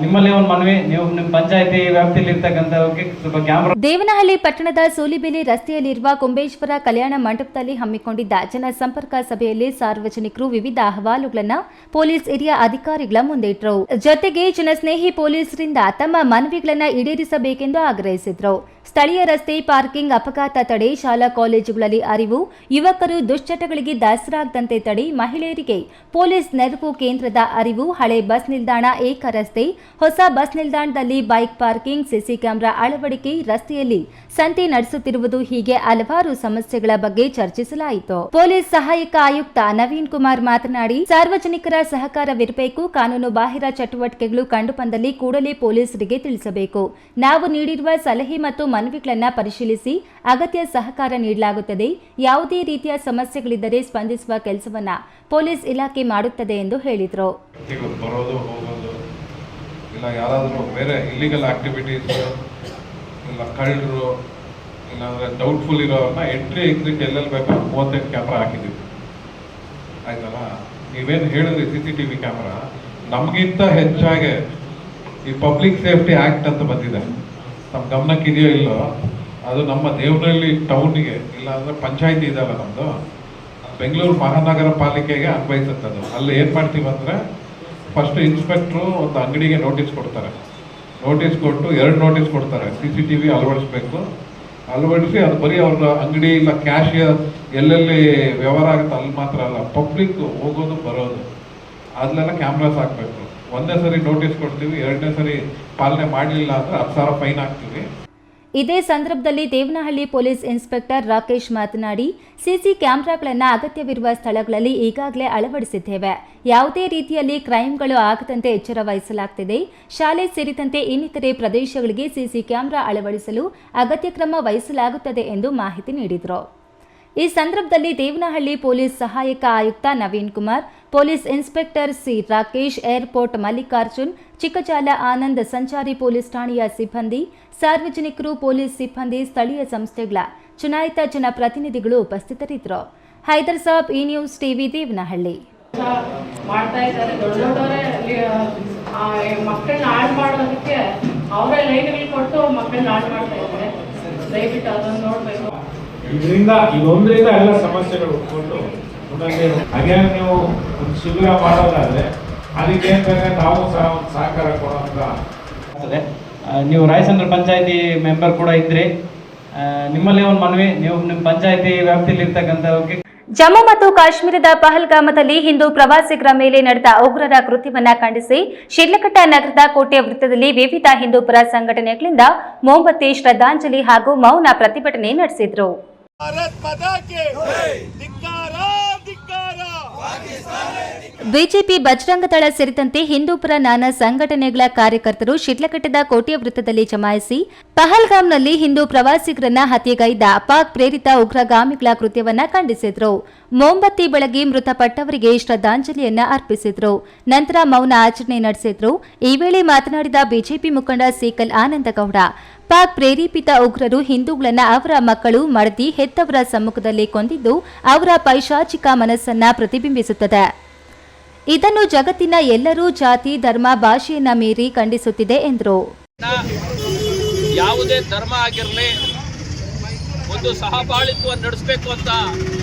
ನಿಮ್ಮಲ್ಲಿ ಒಂದು ಮನವಿ, ನೀವು ನಿಮ್ಮ ಪಂಚಾಯತಿ ವ್ಯಾಪ್ತಿಯಲ್ಲಿ ಇರ್ತಕ್ಕಂಥವ್ರಿಗೆ ಸ್ವಲ್ಪ ಕ್ಯಾಮ್ರಾ. ದೇವನಹಳ್ಳಿ ಪಟ್ಟಣದ ಸೂಲಿಬೇಲಿ ರಸ್ತೆಯಲ್ಲಿರುವ ಕುಂಬೇಶ್ವರ ಕಲ್ಯಾಣ ಮಂಟಪದಲ್ಲಿ ಹಮ್ಮಿಕೊಂಡಿದ್ದ ಜನಸಂಪರ್ಕ ಸಭೆಯಲ್ಲಿ ಸಾರ್ವಜನಿಕರು ವಿವಿಧ ಅಹವಾಲುಗಳನ್ನು ಪೊಲೀಸ್ ಹಿರಿಯ ಅಧಿಕಾರಿಗಳ ಮುಂದೆ ಇಟ್ಟರು. ಜೊತೆಗೆ ಜನಸ್ನೇಹಿ ಪೊಲೀಸರಿಂದ ತಮ್ಮ ಮನವಿಗಳನ್ನು ಈಡೇರಿಸಬೇಕೆಂದು ಆಗ್ರಹಿಸಿದ್ರು. ಸ್ಥಳೀಯ ರಸ್ತೆ ಪಾರ್ಕಿಂಗ್, ಅಪಘಾತ ತಡೆ, ಶಾಲಾ ಕಾಲೇಜುಗಳಲ್ಲಿ ಅರಿವು, ಯುವಕರು ದುಶ್ಚಟಗಳಿಗೆ ದಾಸರಾಗದಂತೆ ತಡೆ, ಮಹಿಳೆಯರಿಗೆ ಪೊಲೀಸ್ ನೆರವು ಕೇಂದ್ರದ ಅರಿವು, ಹಳೆ ಬಸ್ ನಿಲ್ದಾಣ, ಏಕ ರಸ್ತೆ, ಹೊಸ ಬಸ್ ನಿಲ್ದಾಣದಲ್ಲಿ ಬೈಕ್ ಪಾರ್ಕಿಂಗ್, ಸಿಸಿ ಕ್ಯಾಮೆರಾ ಅಳವಡಿಕೆ, ರಸ್ತೆಯಲ್ಲಿ ಸಂತೆ ನಡೆಸುತ್ತಿರುವುದು ಹೀಗೆ ಹಲವಾರು ಸಮಸ್ಯೆಗಳ ಬಗ್ಗೆ ಚರ್ಚಿಸಲಾಯಿತು. ಪೊಲೀಸ್ ಸಹಾಯಕ ಆಯುಕ್ತ ನವೀನ್ ಕುಮಾರ್ ಮಾತನಾಡಿ, ಸಾರ್ವಜನಿಕರ ಸಹಕಾರವಿರಬೇಕು. ಕಾನೂನು ಬಾಹಿರ ಚಟುವಟಿಕೆಗಳು ಕಂಡುಬಂದಲ್ಲಿ ಕೂಡಲೇ ಪೊಲೀಸರಿಗೆ ತಿಳಿಸಬೇಕು. ನಾವು ನೀಡಿರುವ ಸಲಹೆ ಮತ್ತು ಮನವಿಗಳನ್ನು ಪರಿಶೀಲಿಸಿ ಅಗತ್ಯ ಸಹಕಾರ ನೀಡಲಾಗುತ್ತದೆ. ಯಾವುದೇ ರೀತಿಯ ಸಮಸ್ಯೆಗಳಿದ್ದರೆ ಸ್ಪಂದಿಸುವ ಕೆಲಸವನ್ನ ಪೊಲೀಸ್ ಇಲಾಖೆ ಮಾಡುತ್ತದೆ ಎಂದು ಹೇಳಿದರು. ಬರೋದು ಹೋಗೋದು ಇಲ್ಲ, ಯಾರಾದರೂ ಬೇರೆ ಇಲ್ಲಿಗಲ್ ಆಕ್ಟಿವಿಟೀಸ್ ಇಲ್ಲ, ಕಳ್ಳರು ಇಲ್ಲಾಂದ್ರೆ ಡೌಟ್ಫುಲ್ ಇರೋರನ್ನ ಎಂಟ್ರಿ ಎಕ್ಸಿಟ್ ಎಲ್ಲೆಲ್ಲಿ ಬೇಕಾದ್ರೆ 38 ಕ್ಯಾಮ್ರಾ ಹಾಕಿದ್ದೀವಿ. ಆಯ್ತಲ್ಲ, ನೀವೇನು ಹೇಳಿದ್ರಿ CCTV ಕ್ಯಾಮ್ರಾ, ನಮಗಿಂತ ಹೆಚ್ಚಾಗಿ ಈ ಪಬ್ಲಿಕ್ ಸೇಫ್ಟಿ ಆ್ಯಕ್ಟ್ ಅಂತ ಬಂದಿದೆ, ನಮ್ಮ ಗಮನಕ್ಕೆ ಇದೆಯೋ ಇಲ್ಲೋ, ಅದು ನಮ್ಮ ದೇವನಹಳ್ಳಿ ಟೌನಿಗೆ ಇಲ್ಲ ಅಂದರೆ ಪಂಚಾಯತಿ ಇದೆಯಲ್ಲ ನಮ್ಮದು, ಬೆಂಗಳೂರು ಮಹಾನಗರ ಪಾಲಿಕೆಗೆ ಅನ್ವಯಿಸುತ್ತದು. ಅಲ್ಲಿ ಏನು ಮಾಡ್ತೀವಿ ಅಂದರೆ ಫಸ್ಟ್ ಇನ್ಸ್ಪೆಕ್ಟ್ರು ಒಂದು ಅಂಗಡಿಗೆ ನೋಟಿಸ್ ಕೊಡ್ತಾರೆ. ನೋಟಿಸ್ ಕೊಟ್ಟು 2 ನೋಟಿಸ್ ಕೊಡ್ತಾರೆ. CCTV ಅಳವಡಿಸ್ಬೇಕು, ಅಳವಡಿಸಿ ಅದು ಬರೀ ಅವ್ರ ಅಂಗಡಿ ಇಲ್ಲ ಕ್ಯಾಶಿಯರ್ ಎಲ್ಲೆಲ್ಲಿ ವ್ಯವಹಾರ ಆಗುತ್ತೆ ಅಲ್ಲಿ ಮಾತ್ರ ಅಲ್ಲ, ಪಬ್ಲಿಕ್ ಹೋಗೋದು ಬರೋದು ಅದನ್ನೆಲ್ಲ ಕ್ಯಾಮ್ರಾಸ್ ಹಾಕಬೇಕು. ಒಂದೇ ಸರಿ ನೋಟಿಸ್ ಕೊಡ್ತೀವಿ, 2ನೇ ಸರಿ ಪಾಲನೆ ಮಾಡಲಿಲ್ಲ ಅಂದರೆ 10,000 ಫೈನ್ ಹಾಕ್ತೀವಿ. ಇದೇ ಸಂದರ್ಭದಲ್ಲಿ ದೇವನಹಳ್ಳಿ ಪೊಲೀಸ್ ಇನ್ಸ್ಪೆಕ್ಟರ್ ರಾಕೇಶ್ ಮಾತನಾಡಿ, ಸಿಸಿ ಕ್ಯಾಮೆರಾಗಳನ್ನು ಅಗತ್ಯವಿರುವ ಸ್ಥಳಗಳಲ್ಲಿ ಈಗಾಗಲೇ ಅಳವಡಿಸಿದ್ದೇವೆ. ಯಾವುದೇ ರೀತಿಯಲ್ಲಿ ಕ್ರೈಮ್ಗಳು ಆಗದಂತೆ ಎಚ್ಚರ ವಹಿಸಲಾಗುತ್ತಿದೆ. ಶಾಲೆ ಸೇರಿದಂತೆ ಇನ್ನಿತರೆ ಪ್ರದೇಶಗಳಿಗೆ ಸಿಸಿ ಕ್ಯಾಮೆರಾ ಅಳವಡಿಸಲು ಅಗತ್ಯ ಕ್ರಮ ವಹಿಸಲಾಗುತ್ತದೆ ಎಂದು ಮಾಹಿತಿ ನೀಡಿದರು. ಈ ಸಂದರ್ಭದಲ್ಲಿ ದೇವನಹಳ್ಳಿ ಪೊಲೀಸ್ ಸಹಾಯಕ ಆಯುಕ್ತ Naveen Kumar, police inspector C Rakesh, airport Mallikarjun, Chikkajala Anand, ಸಂಚಾರಿ ಪೊಲೀಸ್ ಠಾಣೆಯ ಸಿಬ್ಬಂದಿ, ಸಾರ್ವಜನಿಕರು, ಪೊಲೀಸ್ ಸಿಬ್ಬಂದಿ, ಸ್ಥಳೀಯ ಸಂಸ್ಥೆಗಳ ಚುನಾಯಿತ ಜನಪ್ರತಿನಿಧಿಗಳು ಉಪಸ್ಥಿತರಿದ್ದರು. ಹೈದರ್ ಸಾಬ್, ಈ ನ್ಯೂಸ್ ಟಿವಿ, ದೇವನಹಳ್ಳಿ. ಮಾಡ್ತಾ ಇದ್ದಾರೆ ದೊಡ್ಡವರೇ ಮಕ್ಕಳನ್ನ ಹಾಳು ಮಾಡೋದಕ್ಕೆ ಅವರೇ ಲೈನ್ಗಳು ಕೊಟ್ಟು ಮಕ್ಕಳನ್ನ ಹಾಳು ಮಾಡ್ತಾ ಇದ್ದಾರೆ. ದಯವಿಟ್ಟು ಅದನ್ನು ನೋಡಬೇಕು. ಇದರಿಂದ ಇದೊಂದರಿಂದ ಎಲ್ಲ ಸಮಸ್ಯೆಗಳು ಉಟ್ಕೊಂಡು ಹಾಗೆ ನೀವು ಒಂದು ಶಿಬಿರ ಮಾಡೋದಾದ್ರೆ ಅದಕ್ಕೆ ಅಂತಂದ್ರೆ ನಾವು ಸಹ ಒಂದು ಸಹಕಾರ ಕೊಡುವಂತ. ನೀವು ರಾಯಚಂದ್ರ ಪಂಚಾಯತಿ ಮೆಂಬರ್ ಕೂಡ ಇದ್ರಿ, ನಿಮ್ಮಲ್ಲಿ ಒಂದು ಮನವಿ, ನೀವು ನಿಮ್ಮ ಪಂಚಾಯತಿ ವ್ಯಾಪ್ತಿಯಲ್ಲಿ ಇರ್ತಕ್ಕಂಥವ್ರಿಗೆ. ಜಮ್ಮು ಮತ್ತು ಕಾಶ್ಮೀರದ ಪಹಲ್ಗಾಮದಲ್ಲಿ ಹಿಂದೂ ಪ್ರವಾಸಿಗರ ಮೇಲೆ ನಡೆದ ಉಗ್ರರ ಕೃತ್ಯವನ್ನ ಖಂಡಿಸಿ ಶಿಡ್ಲಘಟ್ಟ ನಗರದ ಕೋಟೆ ವೃತ್ತದಲ್ಲಿ ವಿವಿಧ ಹಿಂದೂ ಪರ ಸಂಘಟನೆಗಳಿಂದ ಮೊಂಬತ್ತಿ, ಶ್ರದ್ಧಾಂಜಲಿ ಹಾಗೂ ಮೌನ ಪ್ರತಿಭಟನೆ ನಡೆಸಿದ್ರು. ಬಿಜೆಪಿ, ಬಜರಂಗ ದಳ ಸೇರಿದಂತೆ ಹಿಂದೂಪರ ನಾನಾ ಸಂಘಟನೆಗಳ ಕಾರ್ಯಕರ್ತರು ಶಿಡ್ಲಘಟ್ಟದ ಕೋಟೆ ವೃತ್ತದಲ್ಲಿ ಜಮಾಯಿಸಿ ಪಹಲ್ಗಾಮ್ನಲ್ಲಿ ಹಿಂದೂ ಪ್ರವಾಸಿಗರನ್ನ ಹತ್ಯೆಗೈದ ಪಾಕ್ ಪ್ರೇರಿತ ಉಗ್ರಗಾಮಿಗಳ ಕೃತ್ಯವನ್ನ ಖಂಡಿಸಿದ್ರು. ಮೊಂಬತ್ತಿ ಬೆಳಗಿ ಮೃತಪಟ್ಟವರಿಗೆ ಶ್ರದ್ಧಾಂಜಲಿಯನ್ನ ಅರ್ಪಿಸಿದ್ರು. ನಂತರ ಮೌನ ಆಚರಣೆ ನಡೆಸಿದ್ರು. ಈ ವೇಳೆ ಮಾತನಾಡಿದ ಬಿಜೆಪಿ ಮುಖಂಡ ಸೀಕಲ್ ಆನಂದಗೌಡ, ಪಾಕ್ ಪ್ರೇರೇಪಿತ ಉಗ್ರರು ಹಿಂದೂಗಳನ್ನ ಅವರ ಮಕ್ಕಳು, ಮಡದಿ, ಹೆತ್ತವರ ಸಮ್ಮುಖದಲ್ಲಿ ಕೊಂದಿದ್ದು ಅವರ ಪೈಶಾಚಿಕ ಮನಸ್ಸನ್ನ ಪ್ರತಿಬಿಂಬಿಸುತ್ತದೆ. ಇದನ್ನು ಜಗತ್ತಿನ ಎಲ್ಲರೂ ಜಾತಿ, ಧರ್ಮ, ಭಾಷೆಯನ್ನ ಮೀರಿ ಖಂಡಿಸುತ್ತಿದೆ ಎಂದರು. ಯಾವುದೇ ಧರ್ಮ ಆಗಿರಲಿ, ಒಂದು ಸಹಬಾಳಿತ್ವ ನಡೆಸಬೇಕು ಅಂತ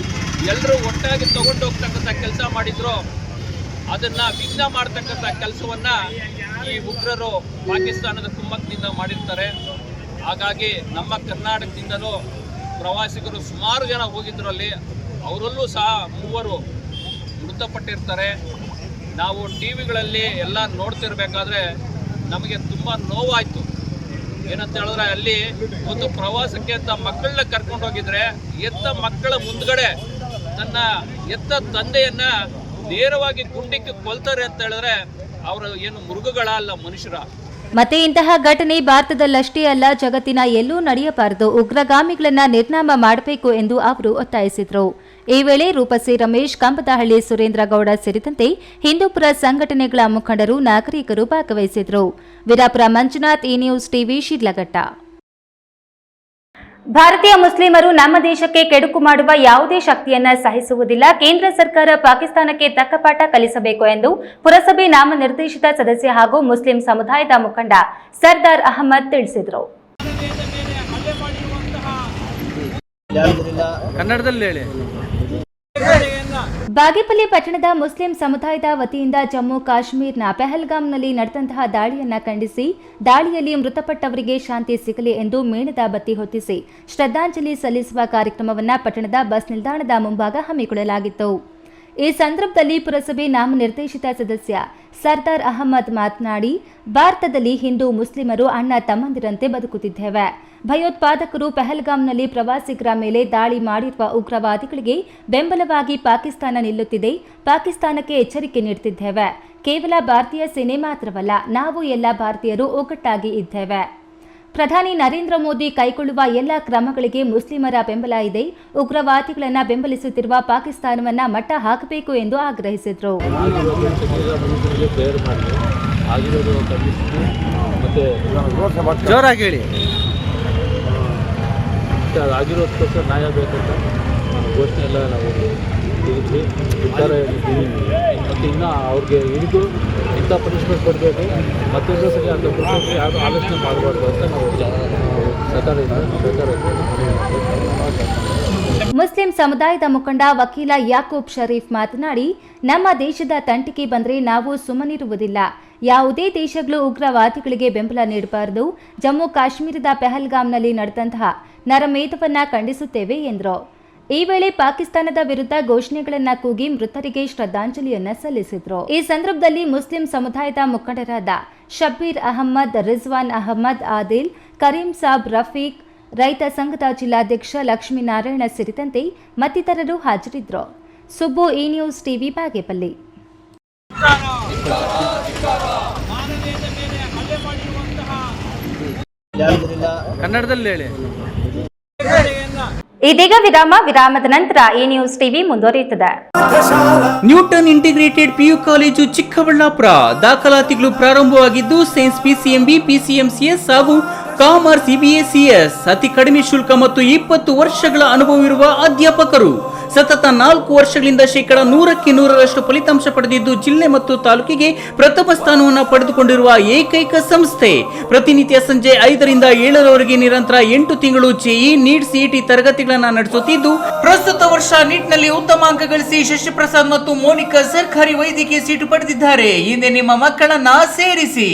ಎಲ್ಲರೂ ಒಟ್ಟಾಗಿ ತಗೊಂಡು ಹೋಗ್ತಕ್ಕಂಥ ಕೆಲಸ ಮಾಡಿದ್ರು. ಅದನ್ನ ವಿಘ್ನ ಮಾಡ್ತಕ್ಕಂಥ ಕೆಲಸವನ್ನ ಈ ಉಗ್ರರು ಪಾಕಿಸ್ತಾನದ ಕುಮ್ಮಕ್ನಿಂದ ಮಾಡಿರ್ತಾರೆ. ಹಾಗಾಗಿ ನಮ್ಮ ಕರ್ನಾಟಕದಿಂದಲೂ ಪ್ರವಾಸಿಗರು ಸುಮಾರು ಜನ ಹೋಗಿದ್ರಲ್ಲಿ, ಅವರಲ್ಲೂ ಸಹ 3 ಮೃತಪಟ್ಟಿರ್ತಾರೆ. ನಾವು ಟಿವಿಗಳಲ್ಲಿ ಎಲ್ಲ ನೋಡ್ತಿರ್ಬೇಕಾದ್ರೆ ನಮಗೆ ತುಂಬ ನೋವಾಯಿತು. ಏನಂತ ಹೇಳಿದ್ರೆ, ಅಲ್ಲಿ ಒಂದು ಪ್ರವಾಸಕ್ಕೆ ಅಂತ ಮಕ್ಕಳನ್ನ ಕರ್ಕೊಂಡು ಹೋಗಿದ್ರೆ ಎತ್ತ ಮಕ್ಕಳ ಮುಂದ್ಗಡೆ ತನ್ನ ಎತ್ತ ತಂದೆಯನ್ನ ನೇರವಾಗಿ ಗುಂಡಿಕ್ಕೆ ಕೊಲ್ತಾರೆ ಅಂತ ಹೇಳಿದ್ರೆ ಅವರು ಏನು ಮೃಗಗಳ ಅಲ್ಲ, ಮನುಷ್ಯರ. ಮತ್ತೆ ಇಂತಹ ಘಟನೆ ಭಾರತದಲ್ಲಷ್ಟೇ ಅಲ್ಲ, ಜಗತ್ತಿನ ಎಲ್ಲೂ ನಡೆಯಬಾರದು. ಉಗ್ರಗಾಮಿಗಳನ್ನ ನಿರ್ನಾಮ ಮಾಡಬೇಕು ಎಂದು ಅವರು ಒತ್ತಾಯಿಸಿದರು. ಈ ವೇಳೆ ರೂಪಸಿ ರಮೇಶ್, ಕಂಬದಹಳ್ಳಿ ಸುರೇಂದ್ರ ಗೌಡ ಸೇರಿದಂತೆ ಹಿಂದೂಪುರ ಸಂಘಟನೆಗಳ ಮುಖಂಡರು, ನಾಗರಿಕರು ಭಾಗವಹಿಸಿದರು. ವೀರಾಪುರ ಮಂಜುನಾಥ್, ಈ ನ್ಯೂಸ್ ಟಿವಿ, ಶಿಡ್ಲಘಟ್ಟ. ಭಾರತೀಯ ಮುಸ್ಲಿಮರು ನಮ್ಮ ದೇಶಕ್ಕೆ ಕೆಡುಕು ಮಾಡುವ ಯಾವುದೇ ಶಕ್ತಿಯನ್ನ ಸಹಿಸುವುದಿಲ್ಲ. ಕೇಂದ್ರ ಸರ್ಕಾರ ಪಾಕಿಸ್ತಾನಕ್ಕೆ ತಕ್ಕ ಪಾಠ ಕಲಿಸಬೇಕು ಎಂದು ಪುರಸಭೆ ನಾಮನಿರ್ದೇಶಿತ ಸದಸ್ಯ ಹಾಗೂ ಮುಸ್ಲಿಂ ಸಮುದಾಯದ ಮುಖಂಡ ಸರ್ದಾರ್ ಅಹಮದ್ ತಿಳಿಸಿದರು. ಬಾಗೇಪಲ್ಲಿ ಪಟ್ಟಣದ ಮುಸ್ಲಿಂ ಸಮುದಾಯದ ವತಿಯಿಂದ ಜಮ್ಮು ಕಾಶ್ಮೀರ್ನ ಪೆಹಲ್ಗಾಮ್ನಲ್ಲಿ ನಡೆದಂತಹ ದಾಳಿಯನ್ನ ಖಂಡಿಸಿ ದಾಳಿಯಲ್ಲಿ ಮೃತಪಟ್ಟವರಿಗೆ ಶಾಂತಿ ಸಿಗಲಿ ಎಂದು ಮೇಣದ ಬತ್ತಿ ಹೊತ್ತಿಸಿ ಶ್ರದ್ಧಾಂಜಲಿ ಸಲ್ಲಿಸುವ ಕಾರ್ಯಕ್ರಮವನ್ನು ಪಟ್ಟಣದ ಬಸ್ ನಿಲ್ದಾಣದ ಮುಂಭಾಗ ಹಮ್ಮಿಕೊಳ್ಳಲಾಗಿತ್ತು. ಈ ಸಂದರ್ಭದಲ್ಲಿ ಪುರಸಭೆ ನಾಮನಿರ್ದೇಶಿತ ಸದಸ್ಯ ಸರ್ದಾರ್ ಅಹಮದ್ ಮಾತನಾಡಿ, ಭಾರತದಲ್ಲಿ ಹಿಂದೂ ಮುಸ್ಲಿಮರು ಅಣ್ಣ ತಮ್ಮಂದಿರಂತೆ ಬದುಕುತ್ತಿದ್ದೇವೆ. ಭಯೋತ್ಪಾದಕರು ಪೆಹಲ್ಗಾಮ್ನಲ್ಲಿ ಪ್ರವಾಸಿಗರ ಮೇಲೆ ದಾಳಿ ಮಾಡಿರುವ ಉಗ್ರವಾದಿಗಳಿಗೆ ಬೆಂಬಲವಾಗಿ ಪಾಕಿಸ್ತಾನ ನಿಲ್ಲುತ್ತಿದೆ. ಪಾಕಿಸ್ತಾನಕ್ಕೆ ಎಚ್ಚರಿಕೆ ನೀಡುತ್ತಿದ್ದೇವೆ. ಕೇವಲ ಭಾರತೀಯ ಸೇನೆ ಮಾತ್ರವಲ್ಲ, ನಾವು ಎಲ್ಲ ಭಾರತೀಯರು ಒಗ್ಗಟ್ಟಾಗಿ ಇದ್ದೇವೆ. ಪ್ರಧಾನಿ ನರೇಂದ್ರ ಮೋದಿ ಕೈಗೊಳ್ಳುವ ಎಲ್ಲ ಕ್ರಮಗಳಿಗೆ ಮುಸ್ಲಿಮರ ಬೆಂಬಲ ಇದೆ. ಉಗ್ರವಾದಿಗಳನ್ನು ಬೆಂಬಲಿಸುತ್ತಿರುವ ಪಾಕಿಸ್ತಾನವನ್ನು ಮಟ್ಟ ಹಾಕಬೇಕು ಎಂದು ಆಗ್ರಹಿಸಿದರು. ಆಗಿರೋದಕ್ಕೋಸ್ಕರ ನ್ಯಾಯ ಬೇಕಂತ ಘೋಷಣೆ ಎಲ್ಲ ನಾವು ತೆಗೆದ್ವಿ, ವಿಚಾರ ಹೇಳಿದ್ದೀವಿ. ಮತ್ತು ಇನ್ನೂ ಅವ್ರಿಗೆ ಹಿಡಿದು ಇಂಥ ಪನಿಷ್ಮೆಂಟ್ ಕೊಡಬೇಕು, ಮತ್ತೊಂದು ಸರಿ ಅಂತ ಪುರುಷರಿಗೆ ಯಾರು ಆಲೋಚನೆ ಮಾಡಬಾರ್ದು ಅಂತ ನಾವು ಮುಸ್ಲಿಂ ಸಮುದಾಯದ ಮುಖಂಡ ವಕೀಲ ಯಾಕೂಬ್ ಶರೀಫ್ ಮಾತನಾಡಿ, ನಮ್ಮ ದೇಶದ ತಂಟಿಗೆ ಬಂದರೆ ನಾವು ಸುಮ್ಮನಿರುವುದಿಲ್ಲ. ಯಾವುದೇ ದೇಶಗಳು ಉಗ್ರವಾದಿಗಳಿಗೆ ಬೆಂಬಲ ನೀಡಬಾರದು. ಜಮ್ಮು ಕಾಶ್ಮೀರದ ಪೆಹಲ್ಗಾಮ್ನಲ್ಲಿ ನಡೆದಂತಹ ನರಮೇಧವನ್ನ ಖಂಡಿಸುತ್ತೇವೆ ಎಂದರು. ಈ ವೇಳೆ ಪಾಕಿಸ್ತಾನದ ವಿರುದ್ಧ ಘೋಷಣೆಗಳನ್ನು ಕೂಗಿ ಮೃತರಿಗೆ ಶ್ರದ್ಧಾಂಜಲಿಯನ್ನ ಸಲ್ಲಿಸಿದರು. ಈ ಸಂದರ್ಭದಲ್ಲಿ ಮುಸ್ಲಿಂ ಸಮುದಾಯದ ಮುಖಂಡರಾದ ಶಬ್ಬೀರ್ ಅಹಮ್ಮದ್, ರಿಜ್ವಾನ್ ಅಹಮ್ಮದ್, ಆದಿಲ್, ಕರೀಂ ಸಾಬ್, ರಫೀಕ್, ರೈತ ಸಂಘದ ಜಿಲ್ಲಾಧ್ಯಕ್ಷ ಲಕ್ಷ್ಮೀನಾರಾಯಣ ಸೇರಿದಂತೆ ಮತ್ತಿತರರು ಹಾಜರಿದ್ದರು. ಸುಬ್ಬು, ಈ ನ್ಯೂಸ್ ಟಿವಿ, ಬಾಗೇಪಲ್ಲಿ. ಕನ್ನಡದಲ್ಲಿ ಹೇಳಿ. ಇದೀಗ ವಿರಾಮದ ನಂತರ ಈ ನ್ಯೂಸ್ ಟಿವಿ ಮುಂದುವರಿಯುತ್ತದೆ. Newton integrated PU college Chikkaballapur ದಾಖಲಾತಿಗಳು ಪ್ರಾರಂಭವಾಗಿದ್ದು ಸೈನ್ಸ್ PCMB, PCMCS ಹಾಗೂ ಕಾಮರ್ಸ್ EBACS ಅತಿ ಕಡಿಮೆ ಶುಲ್ಕ ಮತ್ತು 20 ವರ್ಷಗಳ ಅನುಭವವಿರುವ ಅಧ್ಯಾಪಕರು. ಸತತ 4 ವರ್ಷಗಳಿಂದ 100% ಫಲಿತಾಂಶ ಪಡೆದಿದ್ದು ಜಿಲ್ಲೆ ಮತ್ತು ತಾಲೂಕಿಗೆ ಪ್ರಥಮ ಸ್ಥಾನವನ್ನು ಪಡೆದುಕೊಂಡಿರುವ ಏಕೈಕ ಸಂಸ್ಥೆ. ಪ್ರತಿನಿತ್ಯ ಸಂಜೆ 5ರಿಂದ 7ರವರೆಗೆ ನಿರಂತರ 8 ತಿಂಗಳು JEE, NEET, CET ತರಗತಿಗಳನ್ನು ನಡೆಸುತ್ತಿದ್ದು ಪ್ರಸ್ತುತ ವರ್ಷ ನೀಟ್ನಲ್ಲಿ ಉತ್ತಮ ಅಂಕ ಗಳಿಸಿ ಶಶಿಪ್ರಸಾದ್ ಮತ್ತು ಮೋನಿಕಾ ಸರ್ಕಾರಿ ವೈದ್ಯಕೀಯ ಸೀಟು ಪಡೆದಿದ್ದಾರೆ. ಹಿಂದೆ ನಿಮ್ಮ ಮಕ್ಕಳನ್ನ ಸೇರಿಸಿ.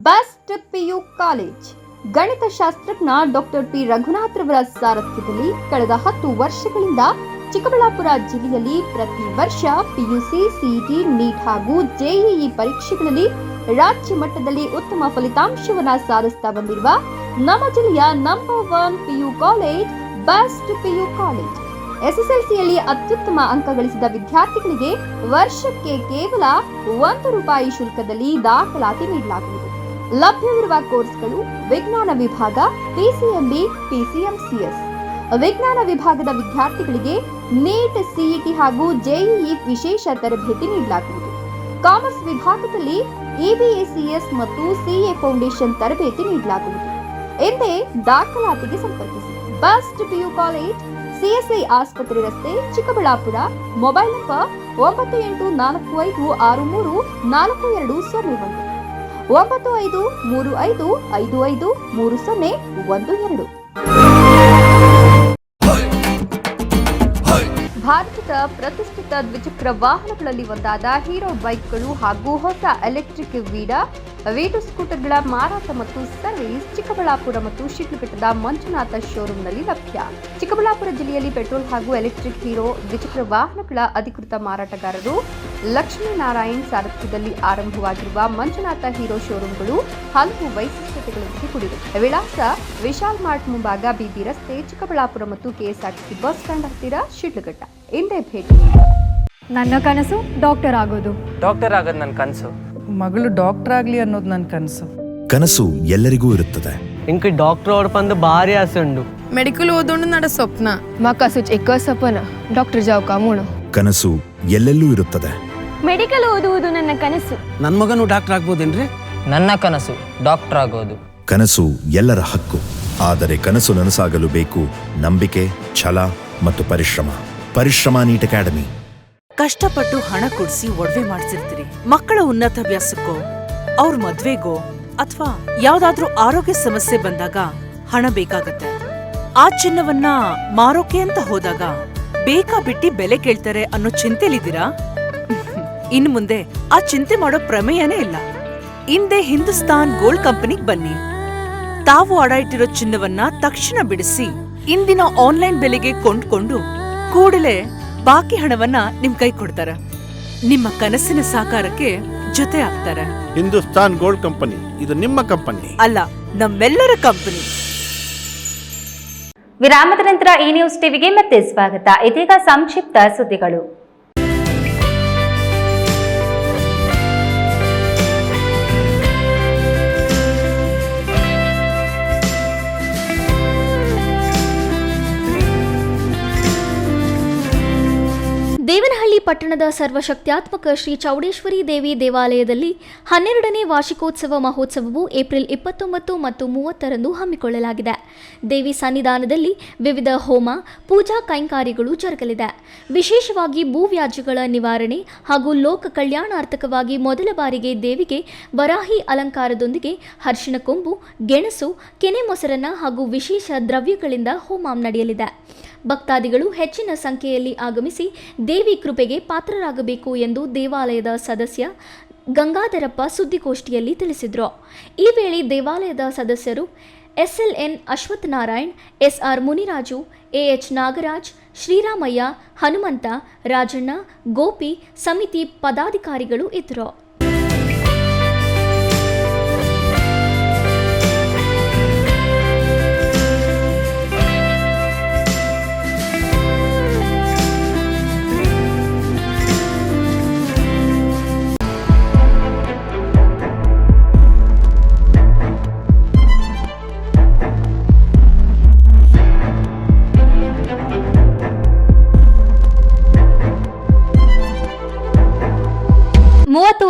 Best PU college. ಗಣಿತಶಾಸ್ತ್ರಜ್ಞ ಡಾಕ್ಟರ್ P. ರಘುನಾಥ್ ರವರ ಸಾರಥ್ಯದಲ್ಲಿ ಕಳೆದ 10 ವರ್ಷಗಳಿಂದ ಚಿಕ್ಕಬಳ್ಳಾಪುರ ಜಿಲ್ಲೆಯಲ್ಲಿ ಪ್ರತಿ ವರ್ಷ PUC, CET, NEET ಹಾಗೂ JEE ಪರೀಕ್ಷೆಗಳಲ್ಲಿ ರಾಜ್ಯ ಮಟ್ಟದಲ್ಲಿ ಉತ್ತಮ ಫಲಿತಾಂಶವನ್ನು ಸಾಧಿಸುತ್ತಾ ಬಂದಿರುವ ನಮ್ಮ ಜಿಲ್ಲೆಯ number 1 PU college best PU college. SSLCಯಲ್ಲಿ ಅತ್ಯುತ್ತಮ ಅಂಕ ಗಳಿಸಿದ ವಿದ್ಯಾರ್ಥಿಗಳಿಗೆ ವರ್ಷಕ್ಕೆ ಕೇವಲ ₹1 ಶುಲ್ಕದಲ್ಲಿ ದಾಖಲಾತಿ ನೀಡಲಾಗುವುದು. ಲಭ್ಯವಿರುವ ಕೋರ್ಸ್ಗಳು ವಿಜ್ಞಾನ ವಿಭಾಗ, PCMB, PCMCS. ವಿಜ್ಞಾನ ವಿಭಾಗದ ವಿದ್ಯಾರ್ಥಿಗಳಿಗೆ NEET, CET ಹಾಗೂ JEE ವಿಶೇಷ ತರಬೇತಿ ನೀಡಲಾಗುವುದು. ಕಾಮರ್ಸ್ ವಿಭಾಗದಲ್ಲಿ EBACS ಮತ್ತು CA ಫೌಂಡೇಶನ್ ತರಬೇತಿ ನೀಡಲಾಗುವುದು. ಎಂದೇ ದಾಖಲಾತಿಗೆ ಸಂಪರ್ಕಿಸಿ. ಬೆಸ್ಟ್ PU ಕಾಲೇಜ್, CSI ಆಸ್ಪತ್ರೆ ರಸ್ತೆ, ಚಿಕ್ಕಬಳ್ಳಾಪುರ. Mobile number 9845634201, 9535553012. ಭಾರತದ ಪ್ರತಿಷ್ಠಿತ ದ್ವಿಚಕ್ರ ವಾಹನಗಳಲ್ಲಿ ಒಂದಾದ ಹೀರೋ ಬೈಕ್ಗಳು ಹಾಗೂ ಹೊಸ ಎಲೆಕ್ಟ್ರಿಕ್ ವೀಡೋ ಸ್ಕೂಟರ್ಗಳ ಮಾರಾಟ ಮತ್ತು ಸರ್ವಿಸ್ ಚಿಕ್ಕಬಳ್ಳಾಪುರ ಮತ್ತು ಶಿಡ್ಲಘಟ್ಟದ ಮಂಜುನಾಥ ಶೋರೂಮ್ನಲ್ಲಿ ಲಭ್ಯ. ಚಿಕ್ಕಬಳ್ಳಾಪುರ ಜಿಲ್ಲೆಯಲ್ಲಿ ಪೆಟ್ರೋಲ್ ಹಾಗೂ ಎಲೆಕ್ಟ್ರಿಕ್ ಹೀರೋ ದ್ವಿಚಕ್ರ ವಾಹನಗಳ ಅಧಿಕೃತ ಮಾರಾಟಗಾರರು ಲಕ್ಷ್ಮೀನಾರಾಯಣ್ ಸಾರಥ್ಯದಲ್ಲಿ ಆರಂಭವಾಗಿರುವ ಮಂಜುನಾಥ ಹೀರೋ ಶೋರೂಮ್ಗಳು ಹಲವು ವೈಶಿಷ್ಟ್ಯತೆಗಳೊಂದಿಗೆ ಕೂಡಿವೆ. ವಿಳಾಸ ವಿಶಾಲ್ ಮಾರ್ಟ್ ಮುಂಭಾಗ, BB ರಸ್ತೆ, ಚಿಕ್ಕಬಳ್ಳಾಪುರ ಮತ್ತು KSRTC ಬಸ್ ಸ್ಟ್ಯಾಂಡ್ ಹತ್ತಿರ, ಶಿಡ್ಲಘಟ್ಟ. ಇಂದೇ ಭೇಟಿ. ನನ್ನ ಕನಸು ಡಾಕ್ಟರ್ ಆಗೋದು. ಡಾಕ್ಟರ್ ಆಗೋದು ನನ್ನ ಕನಸು. ಮಗಳು ಡಾಕ್ಟರ್ ಆಗಲಿ ಅನ್ನೋದು ನನ್ನ ಕನಸು. ಕನಸು ಎಲ್ಲರಿಗೂ ಇರುತ್ತದೆ. ಇಂಕ ಡಾಕ್ಟರ್ ಅವ್ರ ಪಂದು ಭಾರಿ ಆಸೆ ಉಂಡು. ಮೆಡಿಕಲ್ ಓದೋಣ ನಡ ಸ್ವಪ್ನ ಮಾಕಾಸುಚ್ ಎಕ್ಕ ಸಪನ ಡಾಕ್ಟರ್ ಜಾವ್ ಕಾಮೂಣ. ಕನಸು ಎಲ್ಲೆಲ್ಲೂ ಇರುತ್ತದೆ. ಮೆಡಿಕಲ್ ಓದುವುದು ನನ್ನ ಕನಸು. ನನ್ನ ಮಗನು ಡಾಕ್ಟರ್ ಆಗ್ಬೋದೇನ್ರಿ? ನನ್ನ ಕನಸು ಡಾಕ್ಟರ್ ಆಗೋದು. ಕನಸು ಎಲ್ಲರ ಹಕ್ಕು. ಆದರೆ ಕನಸು ನನಸಾಗಲು ಬೇಕು ನಂಬಿಕೆ, ಛಲ ಮತ್ತು ಪರಿಶ್ರಮ ನೀಟ್ ಅಕಾಡೆಮಿ. ಕಷ್ಟಪಟ್ಟು ಹಣ ಕೊಡಿಸಿ ಒಡವೆ ಮಾಡಿಸಿರ್ತೀರಿ. ಮಕ್ಕಳ ಉನ್ನತ ವ್ಯಾಸಕ್ಕೋ, ಅವ್ರ ಮದ್ವೆಗೋ ಅಥವಾ ಯಾವ್ದಾದ್ರೂ ಆರೋಗ್ಯ ಸಮಸ್ಯೆ ಬಂದಾಗ ಹಣ ಬೇಕಾಗತ್ತೆ. ಆ ಚಿನ್ನವನ್ನ ಮಾರೋಕೆ ಅಂತ ಹೋದಾಗ ಬೇಕಾ ಬಿಟ್ಟಿ ಬೆಲೆ ಕೇಳ್ತಾರೆ ಅನ್ನೋ ಚಿಂತೆಲಿದ್ದೀರಾ? ಇನ್ನು ಮುಂದೆ ಆ ಚಿಂತೆ ಮಾಡೋ ಪ್ರಮೇಯನೇ ಇಲ್ಲ. ಹಿಂದೆ ಹಿಂದೂಸ್ತಾನ್ ಗೋಲ್ಡ್ ಕಂಪನಿಗೆ ಬನ್ನಿ. ತಾವು ಅಡ ಇಟ್ಟಿರೋ ಚಿನ್ನವನ್ನ ತಕ್ಷಣ ಬಿಡಿಸಿ ಇಂದಿನ ಆನ್ಲೈನ್ ಬೆಲೆಗೆ ಕೊಂಡ್ಕೊಂಡು ಕೂಡಲೇ ಬಾಕಿ ಹಣವನ್ನ ನಿಮ್ ಕೈ ಕೊಡ್ತಾರೆ. ನಿಮ್ಮ ಕನಸಿನ ಸಾಕಾರಕ್ಕೆ ಜೊತೆ ಆಗ್ತಾರೆ. ಹಿಂದೂಸ್ತಾನ್ ಗೋಲ್ಡ್ ಕಂಪನಿ, ಇದು ನಿಮ್ಮ ಕಂಪನಿ ಅಲ್ಲ, ನಮ್ಮೆಲ್ಲರ ಕಂಪನಿ. ವಿರಾಮದ ನಂತರ ಈ ನ್ಯೂಸ್ ಟಿವಿಗೆ ಮತ್ತೆ ಸ್ವಾಗತ. ಇದೀಗ ಸಂಕ್ಷಿಪ್ತ ಸುದ್ದಿಗಳು. ದೇವನಹಳ್ಳಿ ಪಟ್ಟಣದ ಸರ್ವಶಕ್ತ್ಯಾತ್ಮಕ ಶ್ರೀ ಚೌಡೇಶ್ವರಿ ದೇವಿ ದೇವಾಲಯದಲ್ಲಿ 12ನೇ ವಾರ್ಷಿಕೋತ್ಸವ ಮಹೋತ್ಸವವು ಏಪ್ರಿಲ್ 29 ಮತ್ತು 30ರಂದು ಹಮ್ಮಿಕೊಳ್ಳಲಾಗಿದೆ. ದೇವಿ ಸನ್ನಿಧಾನದಲ್ಲಿ ವಿವಿಧ ಹೋಮ, ಪೂಜಾ ಕೈಂಕಾರ್ಯಗಳು ಜರುಗಲಿದೆ. ವಿಶೇಷವಾಗಿ ಭೂವ್ಯಾಜ್ಯಗಳ ನಿವಾರಣೆ ಹಾಗೂ ಲೋಕ ಕಲ್ಯಾಣಾರ್ಥಕವಾಗಿ ಮೊದಲ ಬಾರಿಗೆ ದೇವಿಗೆ ವರಾಹಿ ಅಲಂಕಾರದೊಂದಿಗೆ ಅರಿಶಿಣ ಕೊಂಬು, ಗೆಣಸು, ಕೆನೆ ಮೊಸರನ್ನ ಹಾಗೂ ವಿಶೇಷ ದ್ರವ್ಯಗಳಿಂದ ಹೋಮ ನಡೆಯಲಿದೆ. ಭಕ್ತಾದಿಗಳು ಹೆಚ್ಚಿನ ಸಂಖ್ಯೆಯಲ್ಲಿ ಆಗಮಿಸಿ ದೇವಿ ಕೃಪೆಗೆ ಪಾತ್ರರಾಗಬೇಕು ಎಂದು ದೇವಾಲಯದ ಸದಸ್ಯ ಗಂಗಾಧರಪ್ಪ ಸುದ್ದಿಗೋಷ್ಠಿಯಲ್ಲಿ ತಿಳಿಸಿದರು. ಈ ವೇಳೆ ದೇವಾಲಯದ ಸದಸ್ಯರು SLN Ashwath Narayan, SR Muniraju, AH Nagaraj, Sriramaiah, Hanumantha, Rajanna, Gopi, ಸಮಿತಿ ಪದಾಧಿಕಾರಿಗಳು ಇದ್ದರು.